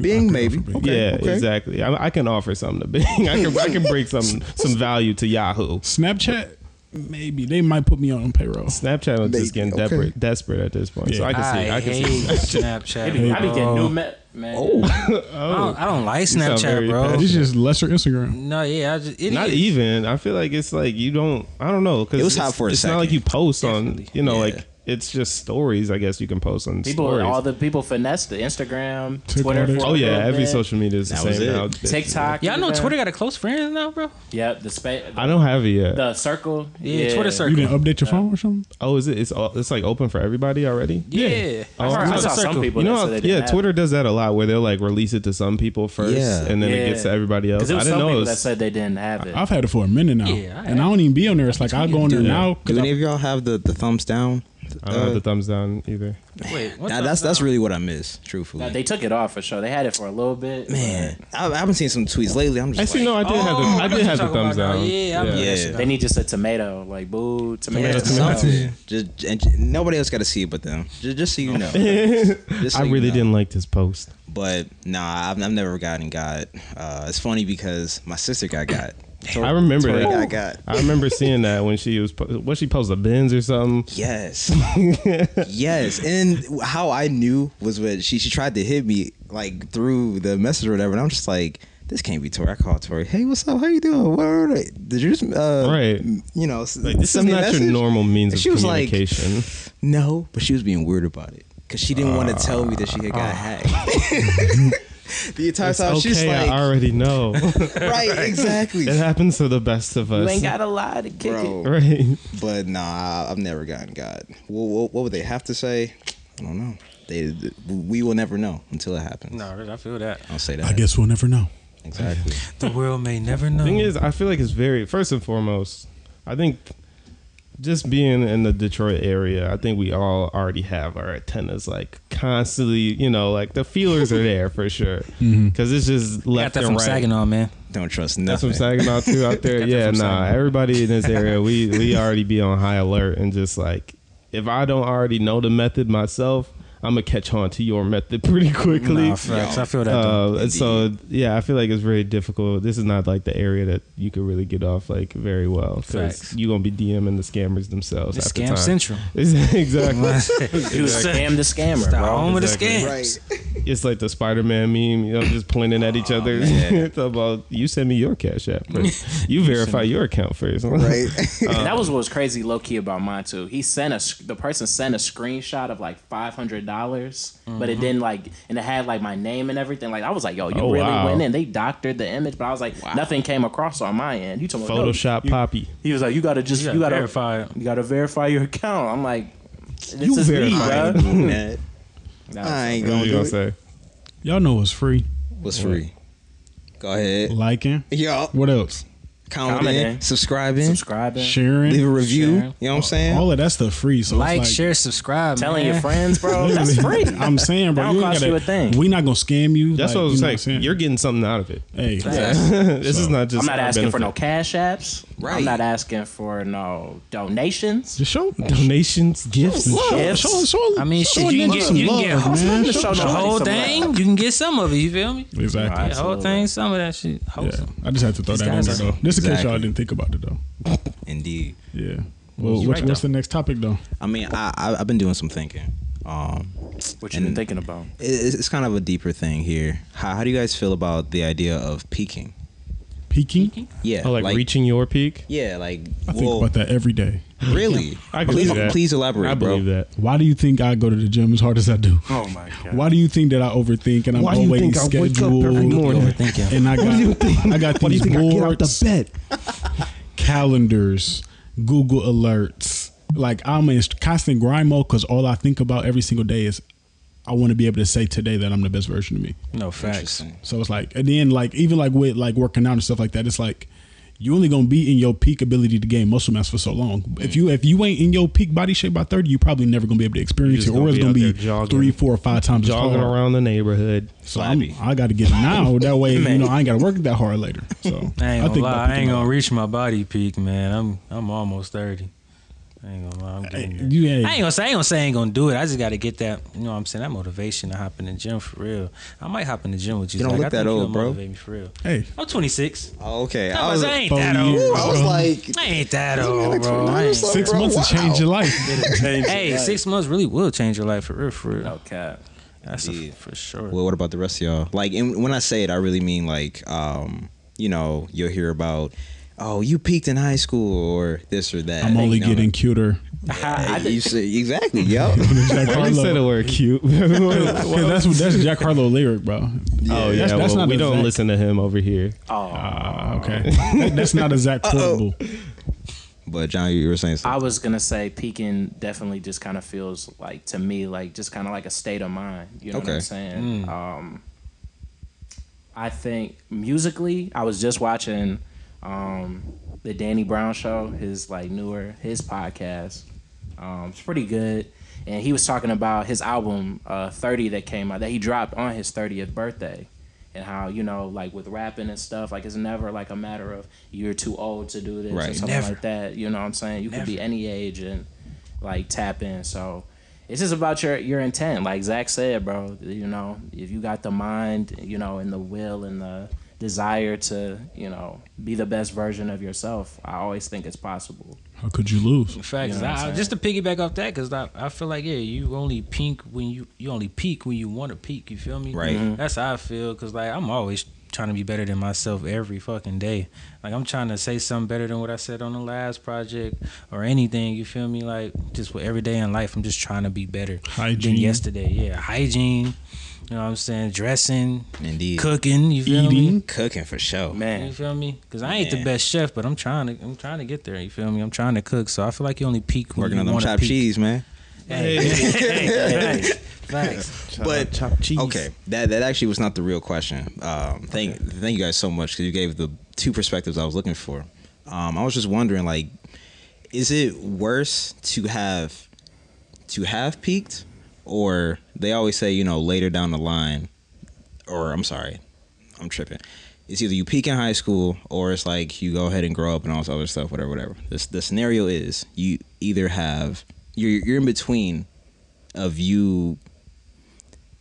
Bing maybe. okay. Exactly. I can offer something to Bing. I can bring some value to Yahoo. Snapchat. maybe they might put me on payroll. Snapchat is just getting desperate at this point. Yeah. So I can see. I can see. Snapchat. I be getting new man. I don't like Snapchat, bro. It's just lesser Instagram. No, yeah, Not even. I feel like it's like you don't. I don't know because It was hot for a It's second. not like you post Definitely. on. Yeah. Like it's just stories. I guess you can post on People, stories. all the people finesse the Instagram, Took Twitter. all that- For a Oh yeah, little every bit. social media is the That was same it. now. TikTok. Y'all know even. Twitter got a close friends now, bro. Yep, the space. I don't have it yet. The circle. Yeah, Twitter circle. You didn't update your phone or something? Oh, is it? It's like open for everybody already. Yeah. Oh, I saw Circle. some people. You know, that said they didn't have Twitter does that a lot, where they'll like release it to some people first, Yeah. and then it Yeah. gets to everybody else. Because there I was didn't some know. people It that was, said they didn't have it. I've had it for a minute now, Yeah, and I don't even be on there. It's like I go on there now. Do any of y'all have the thumbs down? I don't have the thumbs down either. Wait, what That's really what I miss, truthfully. They took it off for sure. They had it for a little bit. Man, I haven't seen some tweets lately. I'm just Actually, like, no, I did have the thumbs down. Yeah, I remember that Yeah. shit. They need just a tomato, like boo, tomato. yeah, tomato. something. Just nobody else got to see it but them. Just so you know. Just so I you really know. didn't like this post. But nah, I've never gotten got. It's funny because my sister got. I remember Tori that. got. I remember seeing that when she was she posted the bins or something. Yes, yes. And how I knew was when she tried to hit me like through the message or whatever, and I'm just like, this can't be Tori. I called Tori. Hey, what's up? How you doing? Where did you just Right. You know, Like this is send me a not your message? normal means And of she was like, communication. no, but she was being weird about it because she didn't want to tell me that she had got hacked. The entire It's time okay, she's like, I already know. right, exactly. It happens to the best of You us. ain't gotta lie to kick Bro. it. Right. But nah, I've never gotten got. What would they have to say? I don't know. We will never know until it happens. No, I feel that. I'll say that. I guess we'll never know. Exactly. The world may never know. Thing is, I feel like it's very first and foremost. I think just being in the Detroit area, I think we all already have our antennas like constantly. You know, like the feelers are there for sure because it's just got left that and from right. Saginaw, man. Don't trust That's nothing. from Saginaw too out there. Got that Yeah, from nah. Saginaw. Everybody in this area, we already be on high alert and just like if I don't already know the method myself, I'm gonna catch on to your method pretty quickly. Nah, facts. I feel that. though. And so yeah, I feel like it's very difficult. This is not like the area that you could really get off like very well because Facts. you're gonna be DMing the scammers themselves. It's half the Scam time. Central. Exactly. You scam the scammer, It's the bro. home of the Exactly. scams. Right. It's like the Spider-Man meme, you know, just pointing at each other. It's about you send me your cash app first. You verify your account first. Right. That was what was crazy, low key about mine too. The person sent a screenshot of like $500, but it didn't like, and it had like my name and everything. Like I was like, yo, you Oh, really wow. went in? They doctored the image, but I was like, nothing came across on my end. You told me Photoshop Poppy. He was like, you gotta verify it. you gotta verify your account. I'm like, this You is me, verify I bro. ain't doing that. That was I ain't What gonna you do gonna it. say? Y'all know it's free. What's free? Go ahead. Liking. Yo, What else? commenting, Commenting. subscribing, subscribing, Sharing. leave a review. Sharing. You know what I'm saying? All of that stuff free. So Like, it's like, share, subscribe. telling man. your friends, bro. That's free. I'm saying, bro, That don't you ain't cost gotta, you a thing. We not gonna scam you. That's like, what I was you know saying. I'm saying. You're getting something out of it. Hey, This is not just. I'm not our asking for no benefit. cash apps. Right. I'm not asking for no donations. just show. Donations, gifts. Gifts. Show, I mean, show shit, a you can nigga get some you can get love, man. Show Show- the the whole some thing. love. You can get some of it. You feel me? Exactly. Right. The whole Absolutely. thing, some of that shit. Yeah, Wholesome. I just had to throw These that on there guys are- though. Just in case Exactly. y'all didn't think about it though. Indeed. Yeah. Well, You're right, what's though. the next topic though? I mean, I've been doing some thinking. What you been thinking about? It's kind of a deeper thing here. How do you guys feel about the idea of peaking? Peaking. Yeah, Oh, like reaching your peak. Yeah, like I think about that every day. Really? I can please, see that. please elaborate, I believe bro. that. Why do you think I go to the gym as hard as I do? Oh my god. Why do you think that I overthink and I'm Why do you always think I wake up scheduled? every morning? Overthinking. And I got Why do you these think I get out boards, the bed? calendars, Google alerts. Like I'm in constant grind mode because all I think about every single day is I want to be able to say today that I'm the best version of me. No facts. Interesting. So it's like, and then like even like with like working out and stuff like that, it's like you only gonna be in your peak ability to gain muscle mass for so long. If you ain't in your peak body shape by 30, you probably never gonna be able to experience just it, or gonna it's be gonna out be there jogging. 3, 4, or 5 times as Jogging hard. around the neighborhood. So Flabby. I got to get it now. That way, you know, I ain't got to work that hard later. So I ain't gonna think lie. about I ain't people gonna like- reach my body peak, man. I'm almost 30. I ain't gonna lie, I'm getting there. You I ain't gonna say I ain't gonna do it. I just gotta get that, you know what I'm saying, that motivation to hop in the gym for real. I might hop in the gym with you. You don't Zach. look I that think old, you'll bro. motivate me for real. Hey, I'm 26. Oh, okay. I ain't that 4 old. years. I was like, I ain't that old, bro. I ain't. 6 months to change your life. Hey, 6 months really will change your life for real, for real. No cap. That's Indeed. for sure. well, what about the rest of y'all? Like, and when I say it, I really mean like, you know, you'll hear about, oh, you peaked in high school or this or that. I'm only you know? getting cuter. You say, exactly. Yep. Jack Why you said the Harlow. word cute? Because that's Jack Harlow lyric, bro. Oh yeah, that's well, not we a don't Zach. listen to him over here. Okay. That's not a Zach quotable. But John, you were saying something. I was gonna say peaking definitely just kind of feels like, to me, like just kind of like a state of mind. You know what Okay. I'm saying? I think musically, I was just watching the Danny Brown show, his podcast. It's pretty good, and he was talking about his album 30 that came out that he dropped on his 30th birthday. And how, you know, like with rapping and stuff, like it's never like a matter of you're too old to do this or Right. something Never. like that. You know what I'm saying? You could be any age and like tap in. So it's just about your intent. Like Zach said, bro, you know, if you got the mind, you know, and the will and the desire to, you know, be the best version of yourself, I always think it's possible. How could you lose? Facts. You know what I'm Just to piggyback off that, because I feel like, yeah, you only peak when you only peak when you want to peak. You feel me? Right. Mhm. That's how I feel. Because like I'm always trying to be better than myself every fucking day. Like I'm trying to say something better than what I said on the last project or anything. You feel me? Like just with every day in life, I'm just trying to be better Hygiene. than yesterday. Yeah, hygiene. You know what I'm saying? Dressing, Indeed. cooking. You feel me? Eating. Cooking for sure. You Man, feel me? Because I ain't the Man. best chef, but I'm trying to get there. You feel me? I'm trying to cook, so I feel like you only peak when Working you on them want to chopped peak. cheese, man. Hey, facts. But chopped cheese. okay, that actually was not the real question. Thank you guys so much because you gave the two perspectives I was looking for. I was just wondering, like, is it worse to have peaked, or they always say, you know, later down the line, or I'm sorry, I'm tripping. It's either you peak in high school or it's like you go ahead and grow up and all this other stuff, whatever. The scenario is you either have you're in between of you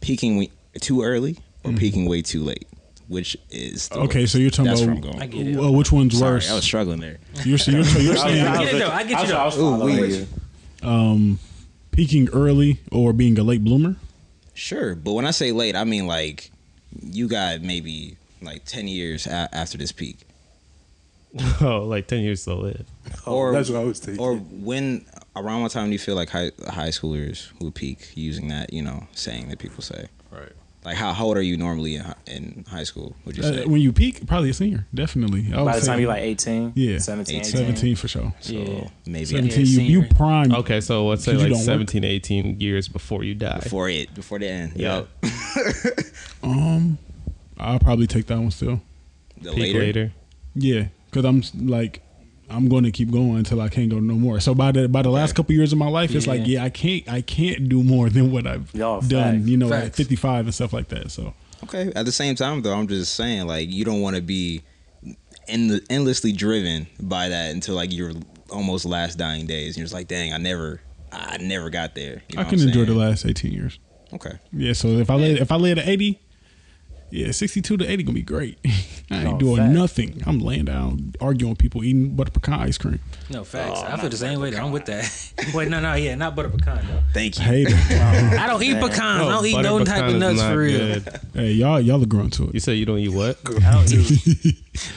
peaking too early or peaking way too late, which is the Okay, worst. so you're talking That's about where I'm I going. get it. well, which one's Sorry, worse? I was struggling there. You're saying I get it though. I get you though. following you. peaking early or being a late bloomer? Sure, but when I say late, I mean like you got maybe like 10 years after this peak. Oh, like 10 years to live. Or that's what I was thinking. Or when around what time do you feel like high schoolers would peak using that, you know, saying that people say? Right. Like how old are you normally in high school, would you say? When you peak, probably a senior, definitely. I would By the say time you're like 18, Yeah. 17, 18. 17 for sure. So Yeah. maybe 17, Yeah, you senior. prime. Okay, so let's say 'Cause you like don't work. 17, 18 years before you die. before the end. Yeah. Yep. I'll probably take that one still. The Peak later. Yeah, because I'm going to keep going until I can't go no more. So by the last couple years of my life, it's like I can't do more than what I've Yo, done. facts. You know, at Facts. 55 and stuff like that. So Okay. At the same time though, I'm just saying like you don't want to be endlessly driven by that until like your almost last dying days. And you're just like, dang, I never got there. You know I what can I'm enjoy saying? the last 18 years. Okay. Yeah, so if I lay at 80, yeah, 62 to 80 gonna be great. I ain't No, doing facts. nothing. I'm laying down arguing with people eating butter pecan ice cream. No facts. I feel the same way. Though. I'm with that. Wait, no, yeah, not butter pecan though. Thank you. Hater. I don't eat pecans. I don't eat butter no type pecan of is nuts not for real. good. Hey, y'all are growing to You it. said you don't eat what?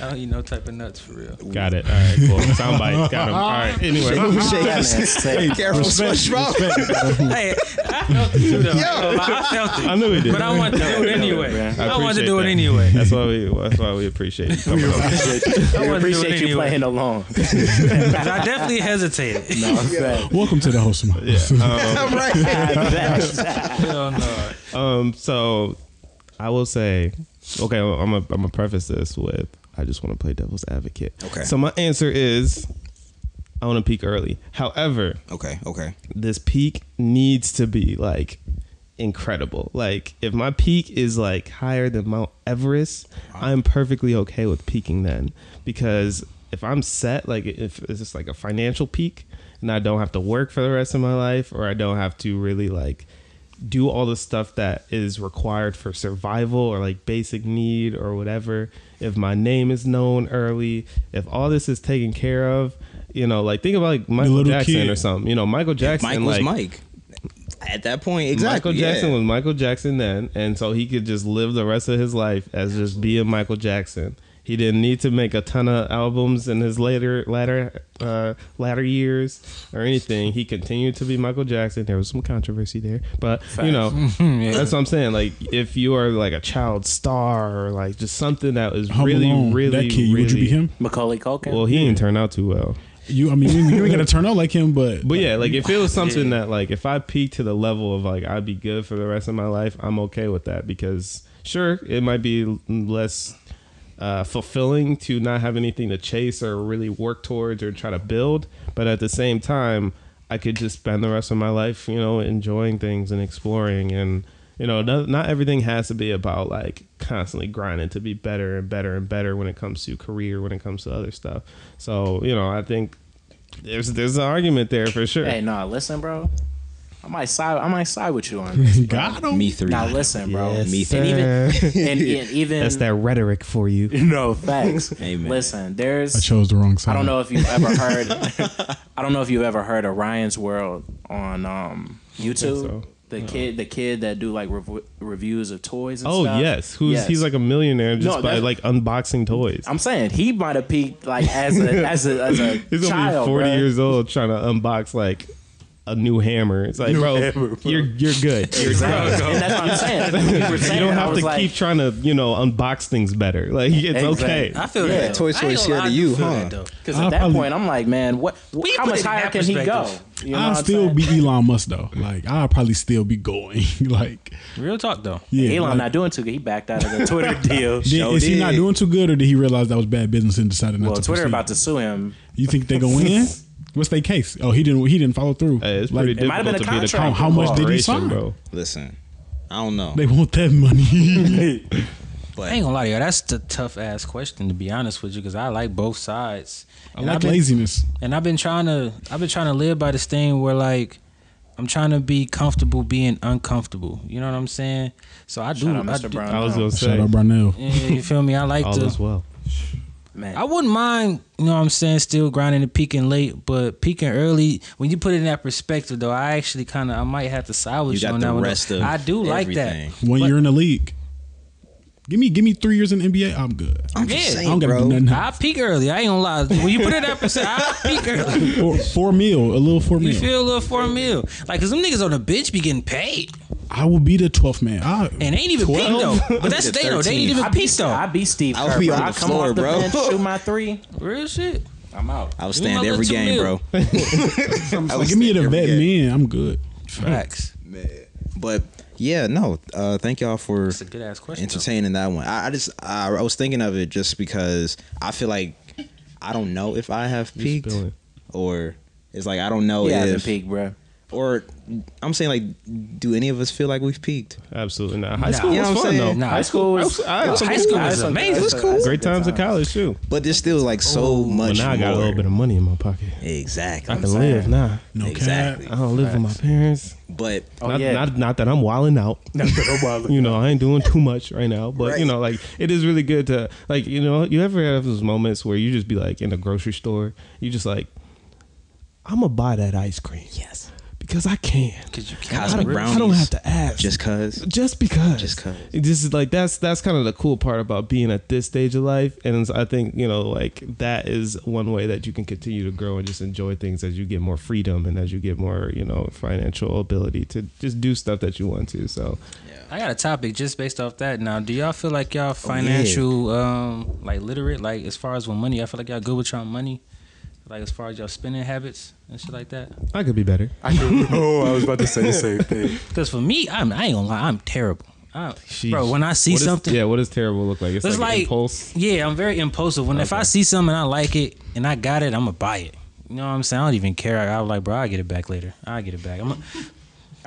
I don't eat no type of nuts for real. Got it. All right, cool. Soundbite. Got him. All right. Anyway. Hey, Careful, SpongeBob. Hey, I felt it too though. I felt it. I knew he did. But I wanted to do it anyway. I I wanted to appreciate do it that. anyway. That's why we appreciate you coming over. we I wanted to do appreciate it you anyway. playing along. 'Cause I definitely hesitated. No, facts. Welcome to the host of my I'm right. Hell no. So I will say, okay, I'm gonna preface this with I just want to play devil's advocate. Okay. So my answer is I want to peak early. However, Okay. this peak needs to be like incredible. Like if my peak is like higher than Mount Everest, I'm perfectly okay with peaking then, because if I'm set, like if it's just like a financial peak and I don't have to work for the rest of my life, or I don't have to really like do all the stuff that is required for survival or like basic need or whatever, if my name is known early, if all this is taken care of, you know, like think about like Michael Jackson kid. Or something, you know, Michael Jackson. Mike was like, Mike. At that point, exactly. Michael Jackson was Michael Jackson then, and so he could just live the rest of his life as just being Michael Jackson. He didn't need to make a ton of albums in his latter years or anything. He continued to be Michael Jackson. There was some controversy there, but you know, that's what I'm saying. Like, if you are like a child star or like just something that was really, that kid, would you be him? Macaulay Culkin. Well, he didn't turn out too well. You ain't gonna turn out like him, but yeah, like if it was something that like if I peaked to the level of like I'd be good for the rest of my life, I'm okay with that, because sure, it might be less fulfilling to not have anything to chase or really work towards or try to build, but at the same time, I could just spend the rest of my life, you know, enjoying things and exploring. And you know, not everything has to be about like constantly grinding to be better and better and better when it comes to career, when it comes to other stuff. So, you know, I think there's an argument there for sure. Hey, no, listen, bro. I might side with you on this. Got him. Me three. Now listen, bro. Yes, Me And even that's that rhetoric for you. No, facts. Amen. Listen, I chose the wrong side. I don't know if you've ever heard. I don't know if you've ever heard of Ryan's World on YouTube. So. The kid that do like reviews of toys and stuff. Oh yes, he's like a millionaire just by like unboxing toys. I'm saying he might have peaked like as a He's gonna child, be 40 bruh. years old trying to unbox like a new hammer. It's like, bro, you're good. You're Exactly. good. And that's what I'm saying. You don't have to keep trying to, you know, unbox things better. Like, it's okay. I feel Yeah, that. Toy Story scared of you, huh? Because at that point, I'm like, man, how much higher can he go? You know I'll what I'm still saying? be Elon Musk though. Like, I'll probably still be going. Like, Real talk though. yeah. Elon like, not doing too good. He backed out of the Twitter deal. is he not doing too good, or did he realize that was bad business and decided not Well, to Twitter proceed? about to sue him. You think they gonna win? What's their case? Oh, he didn't follow through. It's pretty it might have difficult been a to be the contract. How much did he corporation, sign? bro. Listen, I don't know. They want that money. But I ain't gonna lie to you. That's the tough ass question, to be honest with you, because I like both sides. I like laziness. And I've been trying to live by this thing where like I'm trying to be comfortable being uncomfortable. You know what I'm saying? So I do. Shout out Mr. Brown. I was gonna Shout say, out Brownell. Yeah, you feel me? I like all to. is well. Man, I wouldn't mind, you know what I'm saying, still grinding and peaking late, but peaking early, when you put it in that perspective, though, I actually I might have to side with you you got on the that one. rest of I do like everything. that. When you're in the league, give me 3 years in the NBA, I'm good. I'm just Yeah. saying, I don't gotta bro. do nothing. I peak early. I ain't gonna lie. When you put it in that percent, I peak early. Or 4 mil, a little 4 You mil. feel a little for a meal. Like, cause them niggas on the bench be getting paid. I will be the 12th man. And they ain't even peak though. But that's the thing though. They ain't even peak though. I be Steve Kerr. I'll be on I the come floor, off the bro. bench, shoot my three. Real shit. I'm out. I was Give me stand my every little game, 2 bro. Like, give me the vet man. I'm good. Facts. But yeah, no. Thank y'all for That's a good ass question. though. entertaining that one. I was thinking of it just because I feel like I don't know if I have peaked, spilling. or it's like I don't know He hasn't if peaked, bro. or I'm saying like, do any of us feel like we've peaked? Absolutely not. High school You know was what I'm fun though. saying? Nah, High school was high school was amazing. It was cool. Great times in college too. But there's still like so But much now I got a more. little bit of money in my pocket. Exactly. I can live now. No Exactly. cap. I don't live with my parents. But Not that I'm wilding out. You know, I ain't doing too much right now. But Right. you know, like it is really good to like, you know, you ever have those moments where you just be like in a grocery store, you just like, I'm gonna buy that ice cream. yes, Because I can. Cause you Cosmic can't. brownies. I don't have to ask. just cause. Just because. Just 'cause. This is like that's kind of the cool part about being at this stage of life, and I think, you know, like that is one way that you can continue to grow and just enjoy things as you get more freedom and as you get more, you know, financial ability to just do stuff that you want to. So I got a topic just based off that. Now, do y'all feel like y'all financial, like literate? Like as far as with money, I feel like y'all good with y'all money. Like as far as y'all spending habits and shit like that. I could be better. I was about to say the same thing. Because for me, I ain't gonna lie, I'm terrible. Sheesh. Bro, when I see What is- something, what does terrible look like? It's it's like, like impulse. Yeah, I'm very impulsive. If I see something and I like it and I got it, I'm gonna buy it. You know what I'm saying? I don't even care. I'm like, bro, I'll get it back later. I'll get it back.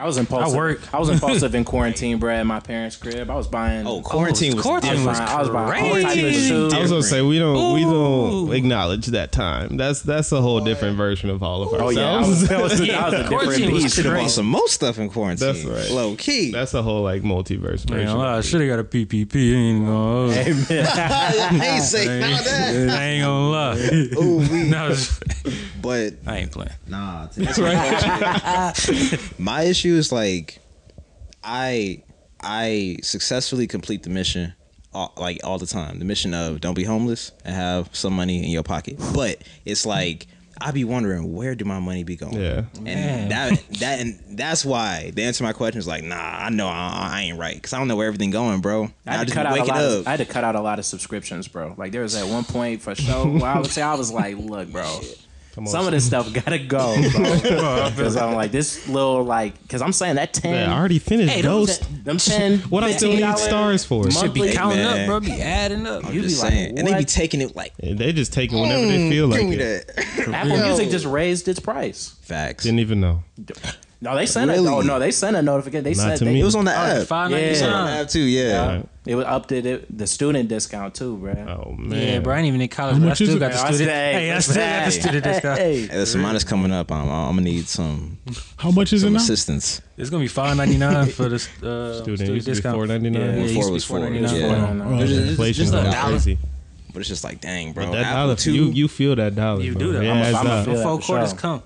I was impulsive. I work. I was impulsive in quarantine, bro. At my parents' crib, I was buying. Quarantine was Quarantine was I was buying all crazy. types of shoes. I was gonna say we don't Ooh. acknowledge that time. That's a whole different version of all of ourselves. Oh yeah, I was a different Quarantine was beast. Should have crazy. bought some more stuff in quarantine. That's right. Low key. That's a whole like multiverse Man, version. I should have got a PPP. I ain't gonna. I ain't say none of that. I ain't gonna lie. Ooh, we. No, But I ain't playing. nah, that's right. My issue is like, I successfully complete the mission. All the time, the mission of don't be homeless and have some money in your pocket. But it's like I be wondering, where do my money be going? Yeah. And that's why the answer to my question is like, nah, I know I ain't right because I don't know where everything going, bro. I had to cut out a lot of subscriptions, bro. Like there was at one point for sure where I would say I was like, look, bro. Some of this stuff gotta go, bro. Because I'm like this little because I'm saying that 10. Yeah, I already finished Hey, Ghost. them 10. What I still need stars for? Should be Monthly, counting man. up, bro. Be adding up. I'm You just be like, saying, and they be what? taking it like They just take it whenever they feel like give me it. that. Apple Music just raised its price. Facts. Didn't even know. No, they sent Really? they sent a notification. They Not said to me. It was on the app. $5.99. Yeah. It was on the app too. Yeah. Right. it was updated the student discount too, bro. Oh man. Yeah, bro. I ain't even in college, How but I much is still it? got the student. Hey, I still got the student discount. Hey, Hey, listen, mine is coming up. I'm gonna need some How much is it now? assistance. It's gonna be $5.99 for the student used to be discount. $4.99? Yeah, it used Before to it be was $4. $4.99. Yeah. Oh, It's okay. Inflation's just a going dollar. crazy. But it's just like, dang, bro. But that Apple dollar, too. you feel that dollar. You bro. do that. Yeah, I'm it's I'ma up. feel that. Four for quarters sure. come.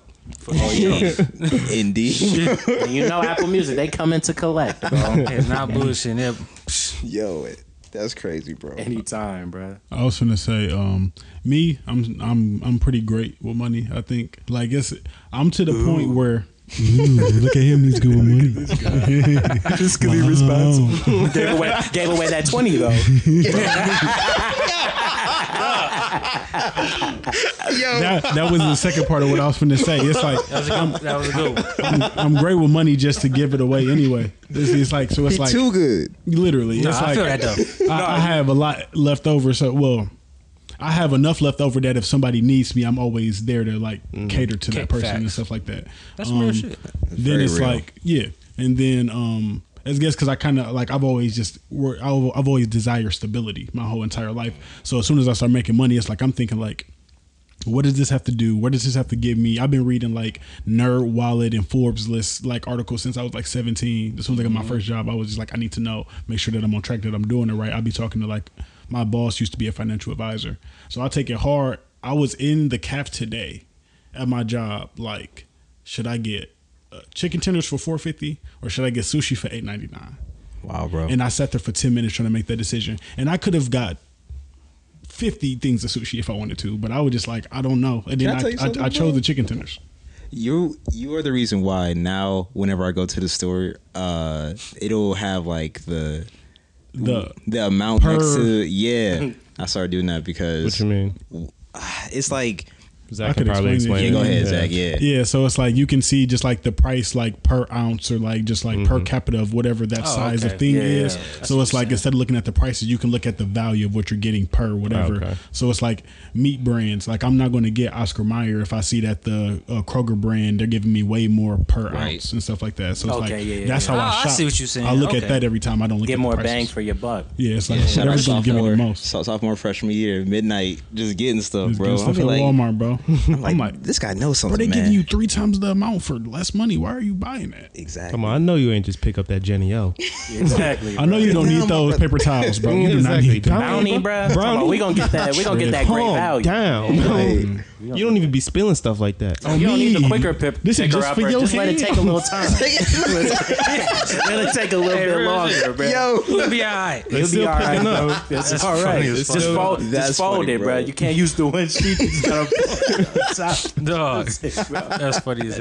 Indeed. And you know Apple Music, they come in to collect, bro. It's not bullshit. Yo, that's crazy, bro. Anytime, bro. I was gonna say, me, I'm pretty great with money. I think like I'm to the point where. Look at him, he's good with money. Just because he's responsible. Gave away that 20 though. That was the second part of what I was finna say. It's like That was a good one. I'm great with money just to give it away anyway. It's like so. It's He like too good. literally. Nah, It's I like feel that though. I have a lot left over. I have enough left over that if somebody needs me, I'm always there to like cater to that person and Facts. stuff like that. That's real shit. Then very it's real. like and then I guess because I kind of like I've always desired stability my whole entire life. So as soon as I start making money, it's like I'm thinking like, what does this have to do? What does this have to give me? I've been reading like Nerd Wallet and Forbes list like articles since I was like 17. As soon as I got my first job, I was just like, I need to know, make sure that I'm on track, that I'm doing it right. I'll be talking to like my boss used to be a financial advisor, so I take it hard. I was in the caf today at my job. Like, should I get chicken tenders for $4.50 or should I get sushi for $8.99? Wow, bro. And I sat there for 10 minutes trying to make that decision, and I could have got 50 things of sushi if I wanted to, but I was just like, I don't know. And then Can I tell you something, I bro? chose the chicken tenders. You are the reason why now whenever I go to the store, it'll have like the amount per- next to I started doing that because What you mean? it's like Zach I can could probably explain explain it. yeah, it. go ahead, Zach. Yeah. Yeah, so it's like you can see just like the price like per ounce or like just like per capita of whatever that size okay. of thing Yeah, is. yeah. So it's like instead of looking at the prices, you can look at the value of what you're getting per whatever. Okay. So it's like meat brands. Like I'm not going to get Oscar Mayer if I see that the Kroger brand they're giving me way more per Right. ounce and stuff like that. So it's Okay, like yeah, that's yeah. how Oh, I I shop. see what you're saying. I look Okay. at that every time. I don't look Get at more the prices. bang for your buck. Yeah, it's like Shout out whatever's going to give me the most. sophomore freshman year, midnight, just getting stuff, Just bro. getting stuff be at like, Walmart, bro. I'm like, this guy knows bro, something, they man. giving you 3 times the amount for less money. Why are you buying that? Exactly. Come on, I know you ain't just pick up that Jenny O. Exactly. I know you don't need those paper towels, bro. You do not Exactly. need them. Brownie, bro. Brownie. We gonna get that. We gonna get that great Calm value. down. Right. You don't even be spilling stuff like that. You don't need the me. quicker pip. This is just for your Just let it head. take a little time. Let it take a little bit longer, bro. Yo, We'll be all right. You'll be all right, bro. It's all right. funny as Just fuck. fold, That's just fold funny, it, bro. bro. You can't use the one sheet. You just gotta Dog. That's funny as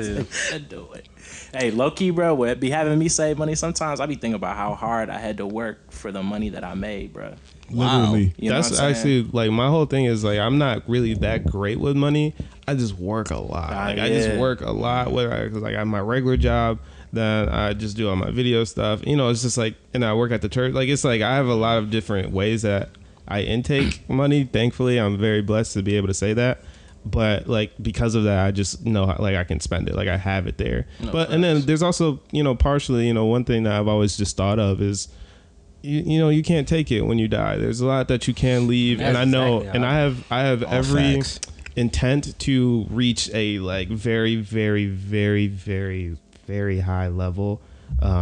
hell. do it. Hey, low key, bro. What be having me save money? Sometimes I be thinking about how hard I had to work for the money that I made, bro. Literally. You know That's what I'm saying? actually like my whole thing is like I'm not really that great with money. I just work a lot. Like I just yeah. work a lot. Because like I have my regular job, then I just do all my video stuff. You know, it's just like, and I work at the church. Like it's like I have a lot of different ways that I intake money. Thankfully, I'm very blessed to be able to say that. But like because of that, I just know like I can spend it, like I have it there. No, but and then there's also partially one thing that I've always just thought of is you can't take it when you die. There's a lot that you can leave, and I know, exactly, and I have every facts. Intent to reach a like very very very very very high level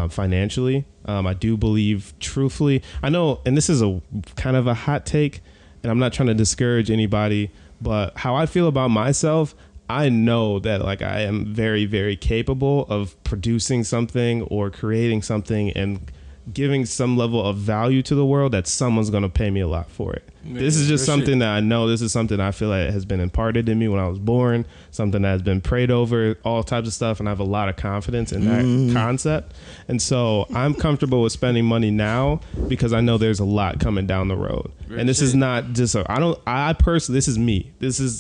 financially. I do believe truthfully. I know, and this is a kind of a hot take, and I'm not trying to discourage anybody. But how I feel about myself, I know that like I am very, very capable of producing something or creating something and giving some level of value to the world that someone's going to pay me a lot for it. This is just something that I know. This is something I feel like has been imparted in me when I was born, something that has been prayed over, all types of stuff. And I have a lot of confidence in that concept. And so I'm comfortable with spending money now because I know there's a lot coming down the road. And this is not just I personally, this is me.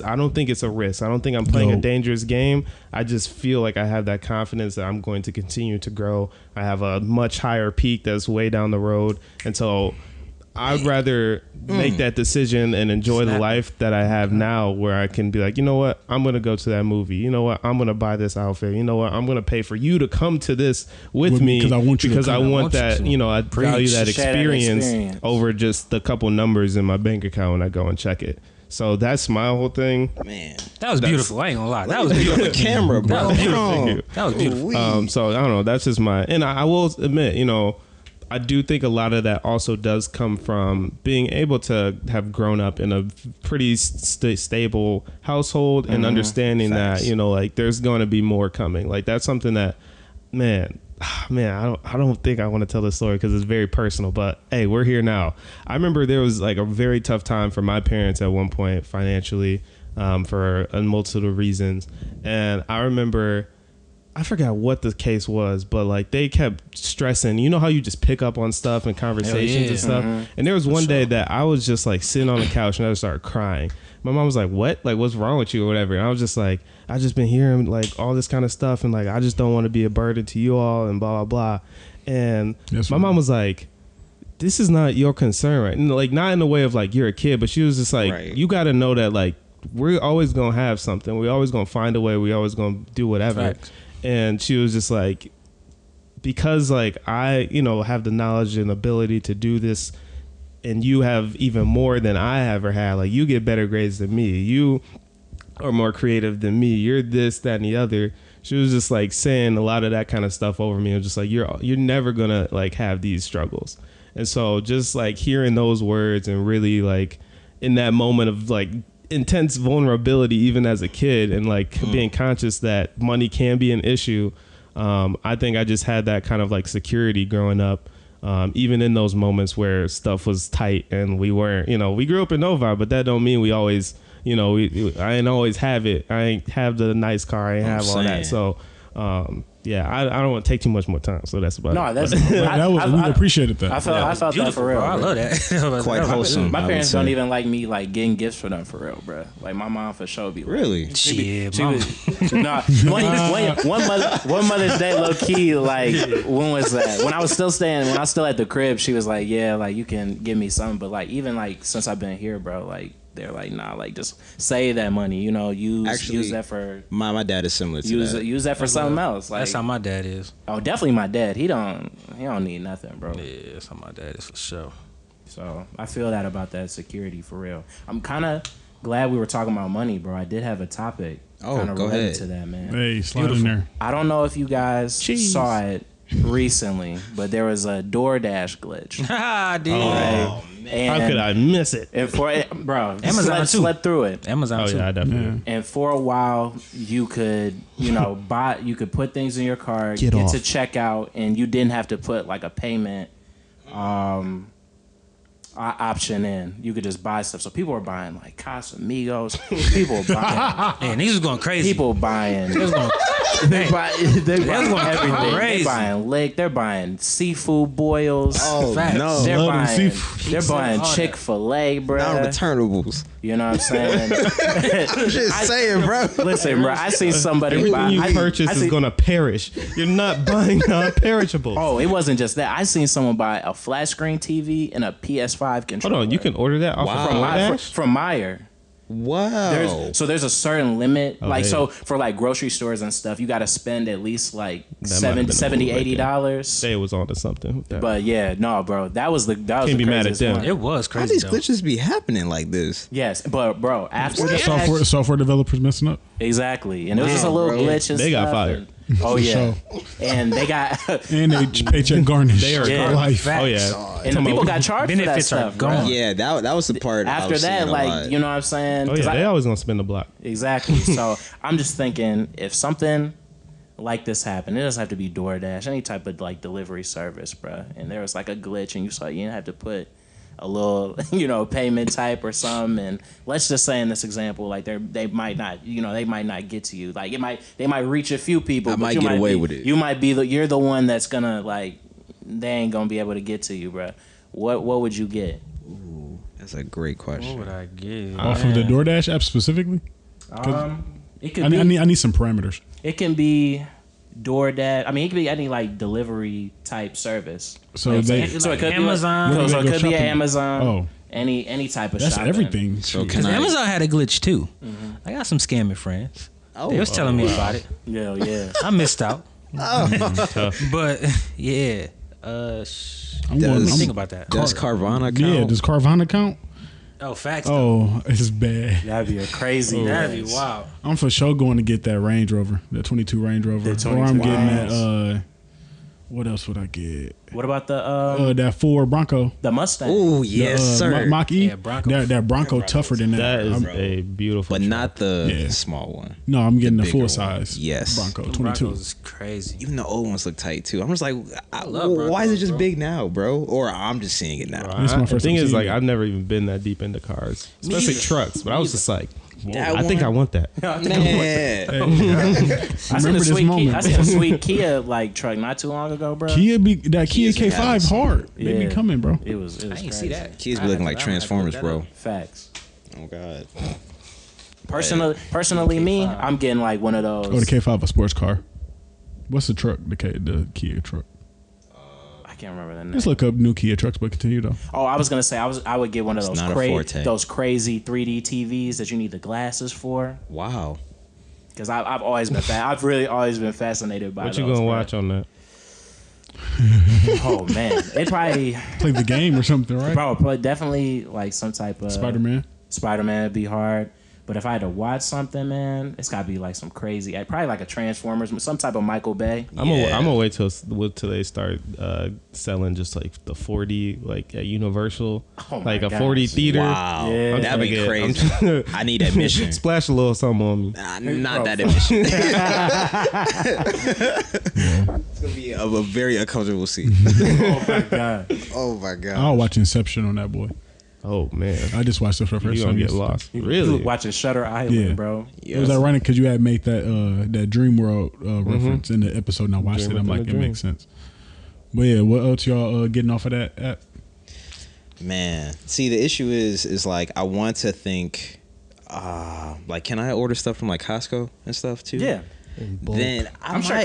I don't think it's a risk. I don't think I'm playing a dangerous game. I just feel like I have that confidence that I'm going to continue to grow. I have a much higher peak that's way down the road. And so I'd rather make that decision and enjoy the life that I have now, where I can be like, you know what, I'm going to go to that movie. You know what, I'm going to buy this outfit. You know what, I'm going to pay for you to come to this with me because I want that, I value that experience over just the couple numbers in my bank account when I go and check it. So that's my whole thing. Man, that was beautiful. I ain't gonna lie. That was beautiful. The camera, bro. That was beautiful. That was beautiful. So I don't know. That's just and I will admit, I do think a lot of that also does come from being able to have grown up in a pretty stable household and understanding that, like there's going to be more coming. Like that's something that, man, I don't think I want to tell this story because it's very personal, but hey, we're here now. I remember there was like a very tough time for my parents at one point financially, for a multitude of reasons. And I remember, I forgot what the case was, but like they kept stressing, how you just pick up on stuff and conversations and stuff. And there was one day that I was just like sitting on the couch and I just started crying. My mom was like, what? Like, what's wrong with you or whatever? And I was just like, I just been hearing like all this kind of stuff. And like, I just don't want to be a burden to you all and blah, blah, blah. And my mom was like, this is not your concern, right? And like, not in the way of like, you're a kid, but she was just like, you got to know that like, we're always going to have something. We're always going to find a way. We're always going to do whatever. Facts. And she was just like, because like I, have the knowledge and ability to do this, and you have even more than I ever had. Like you get better grades than me. You are more creative than me. You're this, that, and the other. She was just like saying a lot of that kind of stuff over me. It was just like, you're never gonna like have these struggles. And so just like hearing those words and really like in that moment of like intense vulnerability even as a kid and like being conscious that money can be an issue, I think I just had that kind of like security growing up, even in those moments where stuff was tight and we weren't, we grew up in Novi, but that don't mean we always, I ain't always have it. I ain't have the nice car. I ain't have all that. So yeah, I don't want to take too much more time. So that's about it. No, that's we appreciated that. I felt that for real. Bro. I love that. Quite wholesome. My parents don't even like me like getting gifts for them for real, bro. Like my mom for sure be like, really. She was nah. One Mother's Day low key. Like when was that? When I was still at the crib, she was like, yeah, like you can give me something, but like even like since I've been here, bro, like. They're like, nah, like just save that money, use that for. My dad is similar to that. Use that for something else. Like, that's how my dad is. Oh, definitely my dad. He don't need nothing, bro. Yeah, that's how my dad is for sure. So I feel that about that security for real. I'm kind of glad we were talking about money, bro. I did have a topic kind of related to that, man. Hey, slide in there. I don't know if you guys saw it recently, but there was a DoorDash glitch. I did. Right? And how could I miss it? And bro, Amazon slept through it. Amazon too. Yeah, I definitely. Yeah. And for a while, you could, buy. You could put things in your cart, get to checkout, and you didn't have to put like a payment option in. You could just buy stuff. So people were buying like Casamigos. People were buying. Man, these was going crazy. People buying. They buying everything. They're buying lick. They're buying seafood boils. Oh no! They're buying Chick-fil-A, bro. Non-returnables. You know what I'm saying? I'm just saying, bro. Listen, bro. I seen somebody everything you purchase is gonna perish. You're not buying non-perishables. Oh, it wasn't just that. I seen someone buy a flat screen TV and a PS5 controller. Hold on, you can order that off of DoorDash? From Meijer. Wow. There's a certain limit. hey. So for like grocery stores and stuff, you got to spend at least like That might have been a $70, move right there. $80. Say it was onto something. With that. But yeah, no, bro, that was the Can't be mad at craziest them. one. It was How crazy. these though. glitches be happening like this? Yes, but bro, after The that, software developers messing up. exactly, and it was just a little bro. glitch. And They got stuff, fired. and- oh For yeah, sure. and they got And they paycheck garnish. They are Yeah. life. Oh yeah. and the people got charged for that Benefits are stuff. gone. Bro. Yeah, that was the part. I After was that, seeing a like lot. you know what I'm saying? Oh 'Cause yeah. They always gonna spin the block. Exactly. So I'm just thinking if something like this happened, it doesn't have to be DoorDash, any type of like delivery service, bro. And there was like a glitch, and you didn't have to put a little, payment type or something. And let's just say in this example, like they might not get to you. Like they might reach a few people. I but might you get away be- with it. You might be you're the one that's gonna like they ain't gonna be able to get to you, bro. What would you get? That's a great What question. would I get? Off of the DoorDash app specifically? It could I be. need some parameters. It can be DoorDash. I mean, it could be any like delivery type service. So You know what I'm they- saying? So it could Amazon. Be Where like, do so they it go could be shopping? Amazon. Oh. Any type of That's shopping. everything. So Shoot. can Because I? Amazon had a glitch too. I got some scamming friends. Oh, They was telling me about it. Yeah, yeah. I missed out. Tough. But yeah, I'm Does- going, think about that. Does Carvana count? yeah, does Carvana count? Oh, facts. though. Oh, it's bad. That'd be a crazy. That'd be wild. I'm for sure going to get that Range Rover, that 22 Range Rover. The Or I'm 22. getting Wow. that, what else would I get? What about the That Ford Bronco. Mustang? Oh yes, the, sir. Mach E. Yeah, Bronco. That Bronco tougher than that. That is I'm- a beautiful. but truck. not the Yeah. small one. no, I'm getting the bigger full one. size. Yes. Bronco Them 22. Broncos is crazy. Even the old ones look tight too. I'm just like, love why is it Broncos, just bro. big now, bro? Or I'm just seeing it now. This is my The first thing time is, seeing like, it. I've never even been that deep into cars, especially either. trucks. But I was just like, That I think one? I want that. Man, I seen Remember a this sweet moment. I seen a sweet Kia like truck not too long ago, bro. Kia Kia Kias K5 have hard. They be Yeah. coming, bro. It was I crazy. didn't see that. kids be looking like Transformers, bro. Facts. Oh god. Personally, me, I'm getting like one of those. Oh, the K5, a sports car. What's the truck? The Kia truck. I can't remember the name. Let's look up new Kia trucks, but continue though. Oh, I was gonna say I would get one of It's those not a Forte. those crazy 3D TVs that you need the glasses for. Wow. Because I've always been I've really always been fascinated by What those. you gonna bro. watch on that? Oh man, it probably Play the game or something, right? probably definitely like some type of Spider-Man. Spider-Man would be hard. But if I had to watch something, man, it's gotta be like some crazy, probably like a Transformers, some type of Michael Bay. I'm gonna wait till they start selling just like the 4D like at Universal, Oh my like a gosh. 4D theater. Wow. Yeah. That'd be I'm crazy. trying to I need admission. splash a little something on me. Not that admission. It's gonna be a very uncomfortable seat. Oh my god. Oh my god. I'll watch Inception on that boy. Oh man, I just watched it for the first you gonna time. get yesterday. lost. Really? Watching Shutter Island, Yeah. bro. It was ironic because you had made that Dream World reference in the episode, and I watched Dream it. I'm within like, a it dream. makes sense. But yeah, what else y'all getting off of that app? Man, see, the issue is like I want to think, like, can I order stuff from like Costco and stuff too? Yeah. Then I'm sure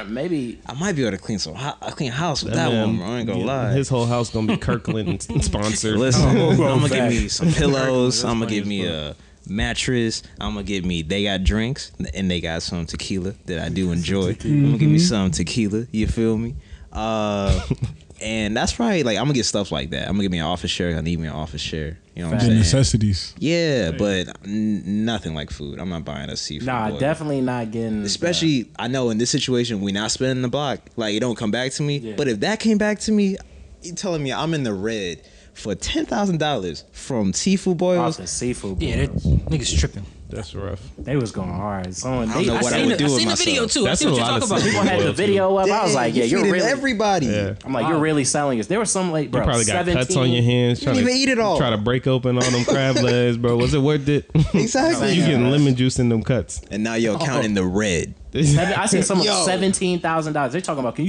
maybe I might be able to clean clean house with That that man, one. I ain't gonna lie. His whole house gonna be Kirkland sponsored. Listen, I'm gonna give facts. me some pillows. That's I'm gonna funny give as me a mattress. I'm gonna give me. They got drinks and they got some tequila that I do enjoy. I'm gonna give me some tequila. You feel me? And that's probably like I'm gonna get stuff like that. I'm gonna give me an office share. I need me an office share. You know what I'm The saying? necessities. Yeah, but nothing like food. I'm not buying a seafood. nah, boil. definitely not getting. Especially, I know in this situation, we not spending the block. Like, it don't come back to me. Yeah. But if that came back to me, you telling me I'm in the red for $10,000 from seafood off boils. the seafood. Yeah, that boils. niggas tripping. That's rough. They was going hard. Someone, I don't know what I would do with seen the video myself. too. That's I see what a you're lot talking of about. stuff. People had the video up. I was like, yeah, you you're feeding really. everybody. Yeah. I'm like, you're really selling us. There was some like, You bro, probably got 17, cuts on your hands. You didn't even eat it all. Try to break open all them crab legs, bro. Was it worth it? Exactly. You getting lemon juice in them cuts. And now your account in the red. I seen some Yo. $17,000. They talking about, can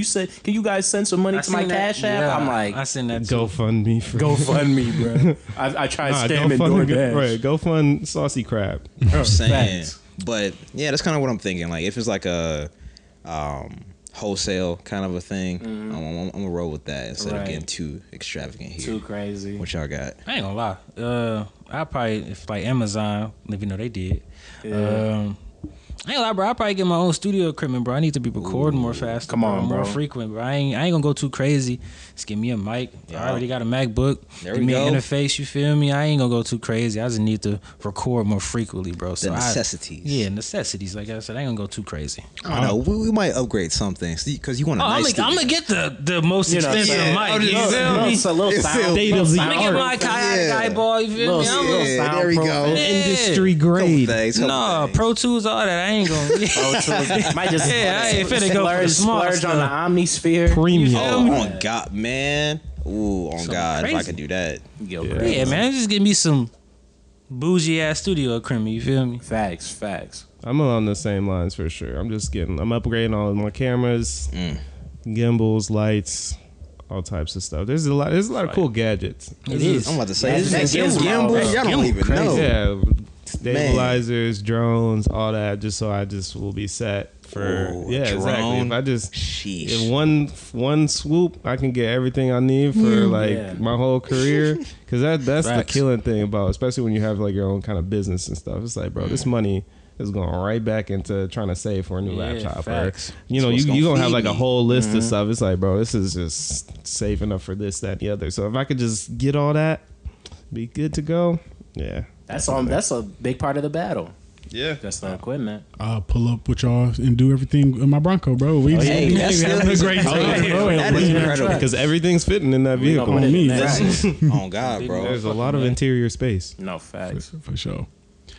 you guys send some money to my cash app? Yeah, I'm like, I seen that too. GoFundMe for GoFundMe, bro. I tried spamming DoorDash. Right, go fund saucy crab. I'm saying. Facts. But yeah, that's kind of what I'm thinking. Like if it's like a wholesale kind of a thing, I'm gonna roll with that instead of getting too extravagant here. Too crazy. What y'all got? I ain't gonna lie. I probably, if like Amazon, if you know they did. Yeah. I ain't gonna lie, bro. I probably get my own studio equipment, bro. I need to be recording more fast. Come on, bro. More frequent, bro. I ain't gonna go too crazy. Just give me a mic. I already got a MacBook. There give we me go. an interface. You feel me? I ain't gonna go too crazy. I just need to record more frequently, bro. So The necessities. Yeah, necessities. Like I said, I ain't gonna go too crazy. I don't know. We might upgrade some things because you want a nice I'm gonna get the most You know what I'm expensive saying? mic. You feel me? It's a little sound. State of the I'm gonna get my guy ball. You feel me? I'm gonna Yeah, there we go. industry grade. no, Pro Tools, all that. I ain't gonna. Might just I ain't finna go for the small splurge on the stuff. Omnisphere. Premium. Oh, God, man. Ooh, on God, if I crazy. could do that. Yeah, man, just give me some bougie ass studio equipment. You feel me? Facts. I'm along the same lines for sure. I'm upgrading all of my cameras, gimbals, lights, all types of stuff. There's a lot of cool gadgets. It is. I'm about to say, That this Gizmo, gimbal, y'all don't even know. Yeah, stabilizers, drones, all that. Just so I just will be set for exactly. If I just Sheesh. in one swoop, I can get everything I need for my whole career. Because that's the Facts. killing thing about, especially when you have like your own kind of business and stuff. It's like, bro, this money is going right back into trying to save for a new laptop. Facts. Or, you know, It's what's you gonna gonna have feed like a me. whole list of stuff. It's like, bro, this is just saving up for this, that, and the other. So if I could just get all that, be good to go. Yeah. That's a big part of the battle. Yeah. That's the equipment. I'll pull up with y'all and do everything in my Bronco, bro. We Hey, that's having a still- great time, Hey, bro. that is incredible. Because everything's fitting in that vehicle. gonna On me, That's- On God, bro. There's a lot of interior space. No facts. for sure.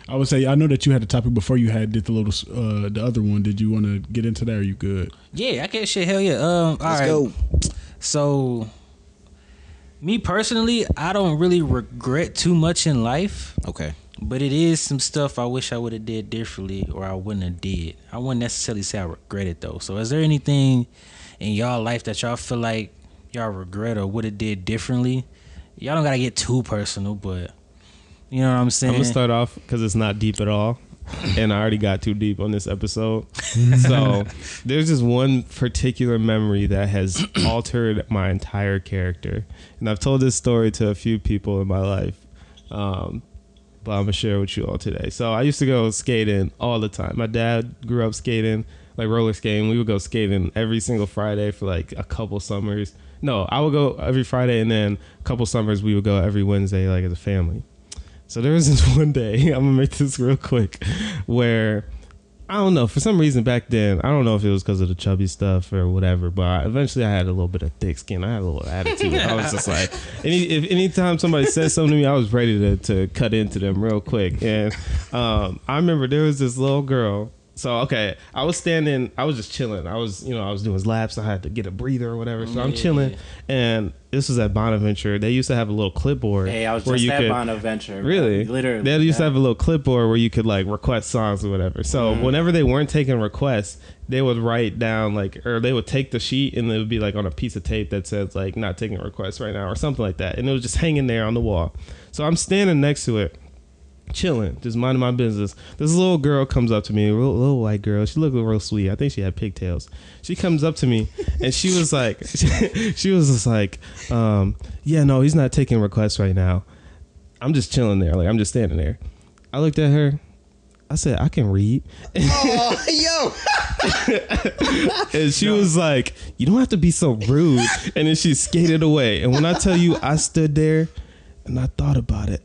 I would say I know that you had a topic before you did the little the other one. Did you want to get into that? Or are you good? Yeah, I get shit. Hell yeah. All Let's right. go. So, me personally, I don't really regret too much in life. Okay. But it is some stuff I wish I would have did differently, or I wouldn't have did. I wouldn't necessarily say I regret it though. So is there anything in y'all life that y'all feel like y'all regret or would have did differently? Y'all don't gotta get too personal, but you know what I'm saying. I'm gonna start off because it's not deep at all, and I already got too deep on this episode. So there's just one particular memory that has altered my entire character, and I've told this story to a few people in my life. But I'm gonna share it with you all today. So I used to go skating all the time. My dad grew up skating, like roller skating. We would go skating every single Friday for like a couple summers. No, I would go every Friday, and then a couple summers we would go every Wednesday, like as a family. So there was this one day, I'm gonna make this real quick, where I don't know, for some reason back then, I don't know if it was because of the chubby stuff or whatever, but eventually I had a little bit of thick skin. I had a little attitude. I was just like, anytime somebody said something to me, I was ready to cut into them real quick. And I remember there was this little girl. So, okay, I was just chilling. I was doing laps. I had to get a breather or whatever. So I'm chilling. And this was at Bonaventure. They used to have a little clipboard. Hey, I was where just you at could, Bonaventure. Really? Literally. They used to have a little clipboard where you could like request songs or whatever. So whenever they weren't taking requests, they would write down or they would take the sheet and it would be like on a piece of tape that says like not taking requests right now or something like that. And it was just hanging there on the wall. So I'm standing next to it, chilling, just minding my business. This little girl comes up to me, a little white girl. She looked real sweet. I think she had pigtails. She comes up to me and she was like, she was just like, yeah, no, he's not taking requests right now. I'm just chilling there. Like I'm just standing there. I looked at her. I said, I can read. Oh, yo. And she was like, you don't have to be so rude. And then she skated away. And when I tell you, I stood there and I thought about it.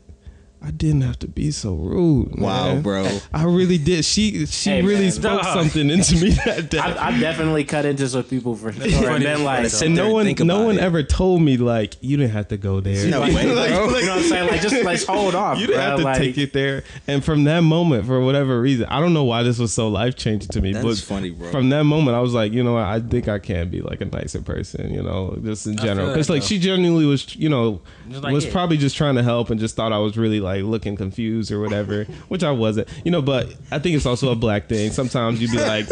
I didn't have to be so rude. Wow, man. bro. I really did. She really man. spoke something into me that day. I've definitely cut into some people for sure. And been like, Sit And there no and one, think no about one it. ever told me like you didn't have to go there. No way, bro. you know what I'm saying? Like, just like hold off. You didn't bro. have to Like, take it there. And from that moment, for whatever reason, I don't know why this was so life changing to me. That's but funny, bro. From that moment, I was like, you know what? I think I can be like a nicer person, you know, just in general. feel Because that, like though. she genuinely was, you know, Just like, was yeah. probably just trying to help and just thought I was really like looking confused or whatever, which I wasn't, you know. But I think it's also a black thing. Sometimes you'd be like,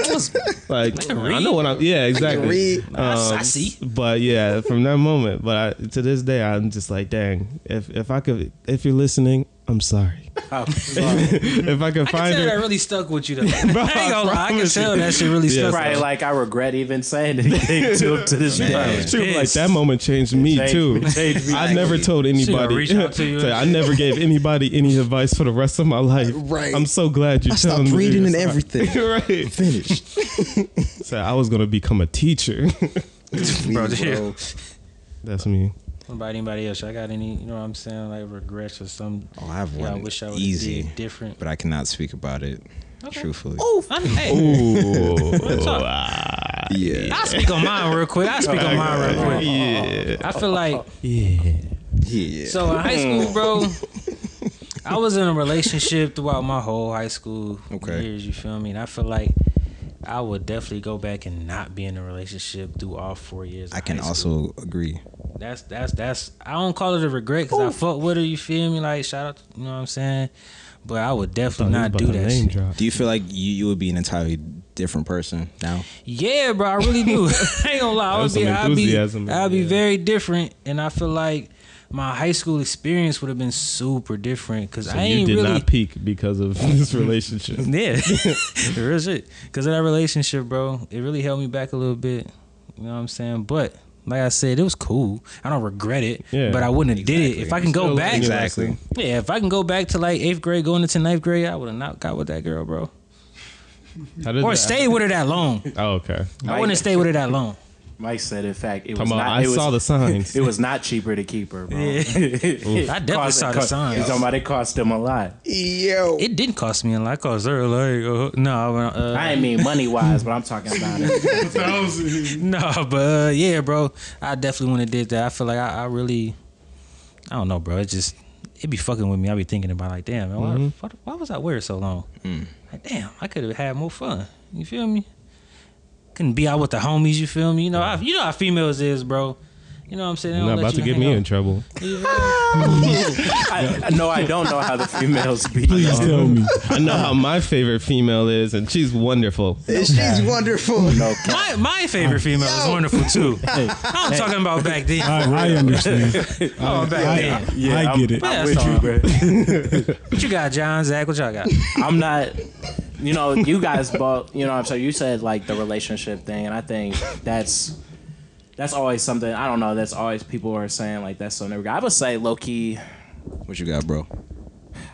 I know what I'm. Yeah, exactly. read. I see. But yeah, from that moment, to this day, I'm just like, dang, if you're listening, I'm sorry. If I can find tell her, that really stuck with you though. I ain't gonna lie, I can tell that shit really stuck. Right, like I regret even saying anything to this day. she was like, that moment changed me too. I never told anybody. reach out to you. I never gave anybody any advice for the rest of my life. Right. I'm so glad you telling stopped me. reading and everything. Right. Finished. So I was gonna become a teacher. Bro, That's me. What about anybody else? I got any, you know what I'm saying, like regrets or something? Oh, I have Yeah, I one wish I would easy, did different. but I cannot speak about it truthfully. Oh, hey, Ooh. Yeah. I'll speak on mine real quick. Yeah. I feel like, Yeah. so in high school, bro, I was in a relationship throughout my whole high school years, you feel me? And I feel like I would definitely go back and not be in a relationship through all 4 years. I can also agree. That's I don't call it a regret because I fuck with her, you feel me? Like, shout out to, you know what I'm saying? But I would definitely not do that shit. Do you feel like you would be an entirely different person now? Yeah, bro, I really do. I ain't gonna lie. I'll be very different, and I feel like my high school experience would have been super different because I ain't really not peak because of this relationship. Yeah, real shit. Because of that relationship, bro, it really held me back a little bit. You know what I'm saying? But like I said, it was cool. I don't regret it. Yeah, but I wouldn't have did it if I can go back. Exactly. Yeah, if I can go back to like 8th grade, going into 9th grade, I would have not got with that girl, bro. Or stayed with her that long. Oh, okay. I wouldn't have stayed with her that long. Mike said, in fact, it was not. I saw the signs. It was not cheaper to keep her, bro. Yeah. I definitely saw the signs. Somebody cost them a lot. Yo. It didn't cost me a lot. It cost her like no. I ain't mean money wise, but I'm talking about it. No, but yeah, bro. I definitely wouldn't have did that. I feel like I really, I don't know, bro. It be fucking with me. I be thinking about like, damn, man, why was I weird so long? Like, damn, I could have had more fun. You feel me? Couldn't be out with the homies, you feel me? You know how females is, bro. You know what I'm saying? You're not about to get me in trouble. No, I don't know how the females be. Please tell me. I know how my favorite female is, and she's wonderful. She's wonderful. No, my favorite female is wonderful too. I'm talking about back then. I understand. Back then. I get it. I'm with you, bro. What you got, John? Zach, what y'all got? I'm not. You know, you guys both. You know, what I'm saying, you said like the relationship thing, and I think that's always something. I don't know. That's always people are saying like that's so never. I would say low key. What you got, bro?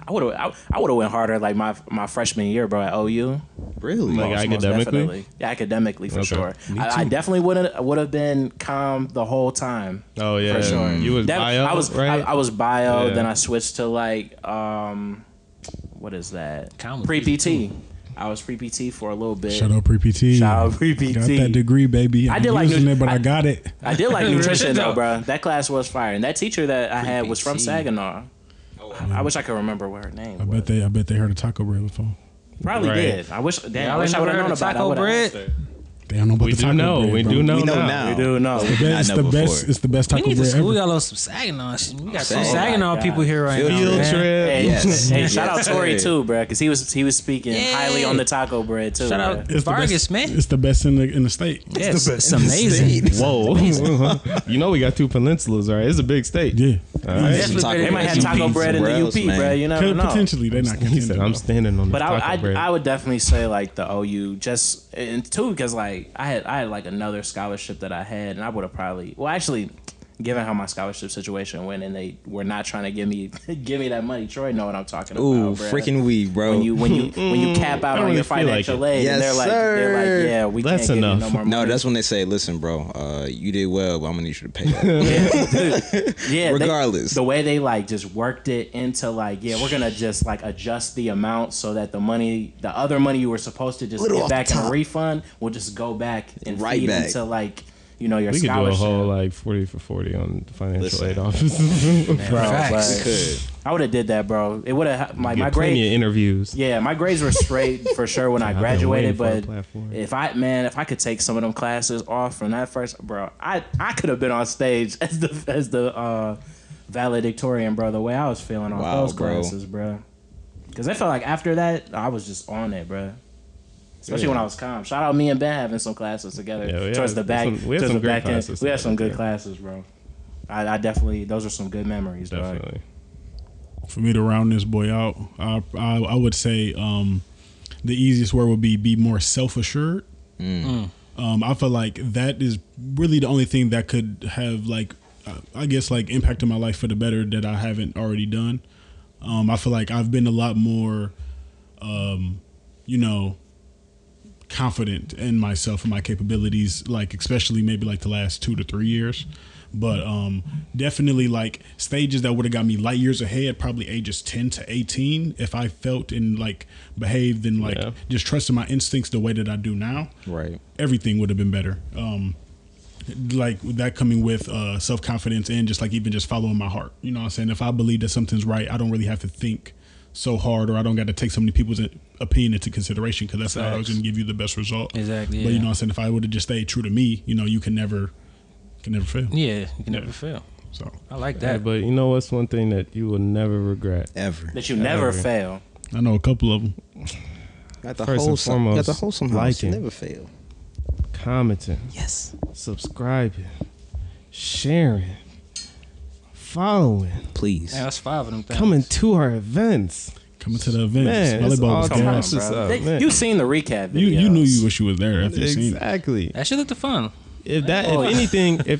I would have went harder like my freshman year, bro, at OU. Really? Like academically? Yeah, academically for sure. I definitely would have been calm the whole time. Oh yeah, for sure. You was bio, right? I was bio. Then I switched to like what is that? Pre-PT. I was pre-PT for a little bit. Shout out pre-PT. Shout out pre-PT. Got that degree, baby. I did like it, but I got it. I did like nutrition though, bro. That class was fire, and that teacher that I had was from Saginaw. I wish I could remember what her name was. I bet they heard a taco bread before. Probably did. I wish I would have known about taco bread. They don't know about We the taco do know. bread. We bro. do know We know now. now. We do know. It's the best. It's the best We taco need to bread school ever. y'all on some Saginaw shit. We got some saying. Saginaw Oh my people God. here right Field now. Field man. trip. Hey, Yes. hey, shout out Yes, Tori sir. too, bro, because he was speaking highly on the taco bread too. Shout bro. out It's the Vargas, best, man. It's the best in the state. Yes, it's amazing. Whoa. You know we got two peninsulas, right? It's a big state. Yeah. All right. Definitely better They than might have some taco pizza. bread in the Somewhere UP, else, man. bro. You never know. Potentially, they're not He contending. said, "I'm standing on the But taco bread." I would definitely say like the OU just and too because like I had like another scholarship that I had and I would have probably actually given how my scholarship situation went and they were not trying to give me that money. Troy know what I'm talking about. Ooh, bruh. freaking we, bro. When you cap out I don't on your really feel like financial it. aid, and Yes, they're like, yeah, we That's can't enough. give you no more money. No, that's when they say, "Listen, bro, you did well, but I'm gonna need you to pay that." yeah. Regardless. the way they like just worked it into like, yeah, we're gonna just like adjust the amount so that the other money you were supposed to just Little get off back the in a top. refund will just go back and Right feed back. into like your we could do a scholarship. whole like 40 for 40 on the financial Listen. aid office. Bro, Facts. but Could. I would have did that, bro. It would have my Get grade. plenty of interviews. Yeah, my grades were straight for sure when I I've been graduated. waiting for a But platform. if I could take some of them classes off from that first, bro, I could have been on stage as the valedictorian, bro. The way I was feeling on Wow, those bro. classes, bro. Because I felt like after that, I was just on it, bro. Especially when I was calm. Shout out me and Ben having some classes together Yeah, towards the back. we had towards some the great back end. classes We had some together, good yeah. classes, bro. I definitely those are some good memories, bro. Definitely. For me to round this boy out, I would say the easiest word would be more self-assured. I feel like that is really the only thing that could have I guess impacted my life for the better that I haven't already done. I feel like I've been a lot more, confident in myself and my capabilities, especially maybe the last 2 to 3 years. But definitely stages that would have got me light years ahead, probably ages 10 to 18, if I felt and behaved and just trusted my instincts the way that I do now. Right. Everything would have been better. That coming with self-confidence and just even just following my heart. You know what I'm saying? If I believe that something's right, I don't really have to think so hard, or I don't got to take so many people's opinion into consideration, because that's not always going to give you the best result. Exactly. But you know what I'm saying? If I would have just stayed true to me, you can never fail. Yeah, you can never fail. So I like that. But you know what's one thing that you will never regret? Ever. That you never fail. I know a couple of them. Got the First and foremost, got the wholesome house. liking. Never fail. Commenting, Yes. subscribing, sharing, following, Please. Yeah, that's 5 of them things. coming to our events. Coming to the events. Man, it's Volleyball all was Come on, types of gas. stuff, bro. man. You seen the recap videos. You knew you wish you was there after you seen it. Exactly. That shit looked fun. If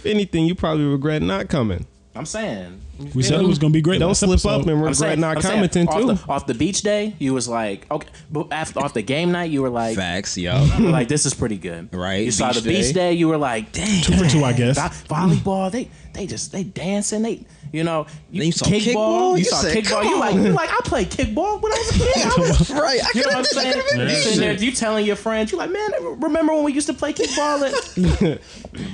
anything, you probably regret not coming. I'm saying. We said it was going to be great. Don't last slip episode. up and regret not commenting too. Off the beach day, you was like, okay. But off the game night, you were like, Facts, yo. you were like, this is pretty good. Right, You saw beach the beach day, you were like, dang. 2 for 2, I guess. Volleyball, they dancing, you Then you saw kickball? You You saw said, kickball. come You on. like I played kickball when I was a kid. Right. I You know could what I'm have saying? been You sitting there, you telling your friends, you like, man, remember when we used to play kickball? Look at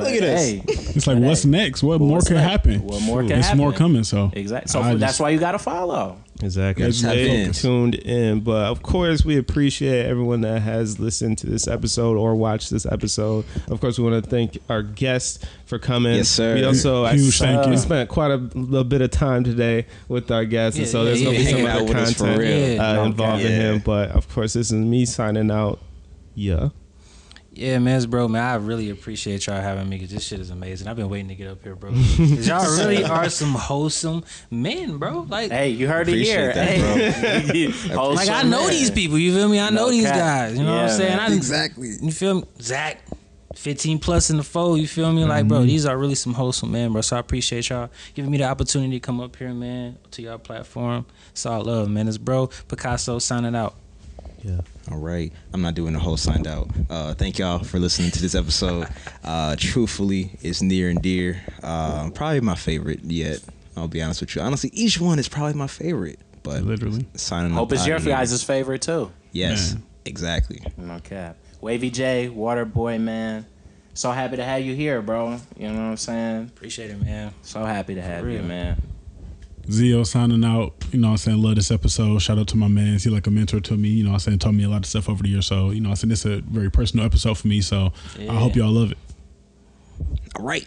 this. Hey, It's like, what's next? What more what's can next? happen? What more can It's happen? more coming, so. exactly. So I that's just- why you got to follow. Exactly. Gotta tap Stay in. tuned in. But of course, we appreciate everyone that has listened to this episode or watched this episode. Of course, we want to thank our guests for coming. Yes, sir. We also Huge thank you. We spent quite a little bit of time today with our guests, and so there's yeah, going to be yeah. some Hanging out other with us for content real. Yeah. involving Yeah. him. But of course, this is me signing out. Yeah. Yeah, man, it's bro, man. I really appreciate y'all having me, because this shit is amazing. I've been waiting to get up here, bro. 'Cause y'all really are some wholesome men, bro. Like, Hey, you heard it Appreciate here. that, Hey, like I know these people. You feel me? I know No these cap. guys. You know what I'm Yeah, saying? man. Exactly. You feel me? Zach, 15 plus in the fold. You feel me? Like, bro, these are really some wholesome men, bro. So I appreciate y'all giving me the opportunity to come up here, man, to y'all platform. It's all love, man. It's bro Picasso signing out. Yeah. All right. I'm not doing the whole signed out. Thank y'all for listening to this episode. Truthfully, it's near and dear. Probably my favorite yet. I'll be honest with you. Honestly, each one is probably my favorite. But Literally. signing Hope up it's your outta here. guys' favorite too. Yes, Man. exactly. No cap. Wavy J, Water Boy, man. So happy to have you here, bro. You know what I'm saying? Appreciate it, man. So happy to have you, real. man. Zio signing out. You know what I'm saying? Love this episode. Shout out to my man. He's like a mentor to me. You know what I'm saying? Taught me a lot of stuff over the years. So, you know what I'm saying? It's a very personal episode for me. So I hope y'all love it. All right.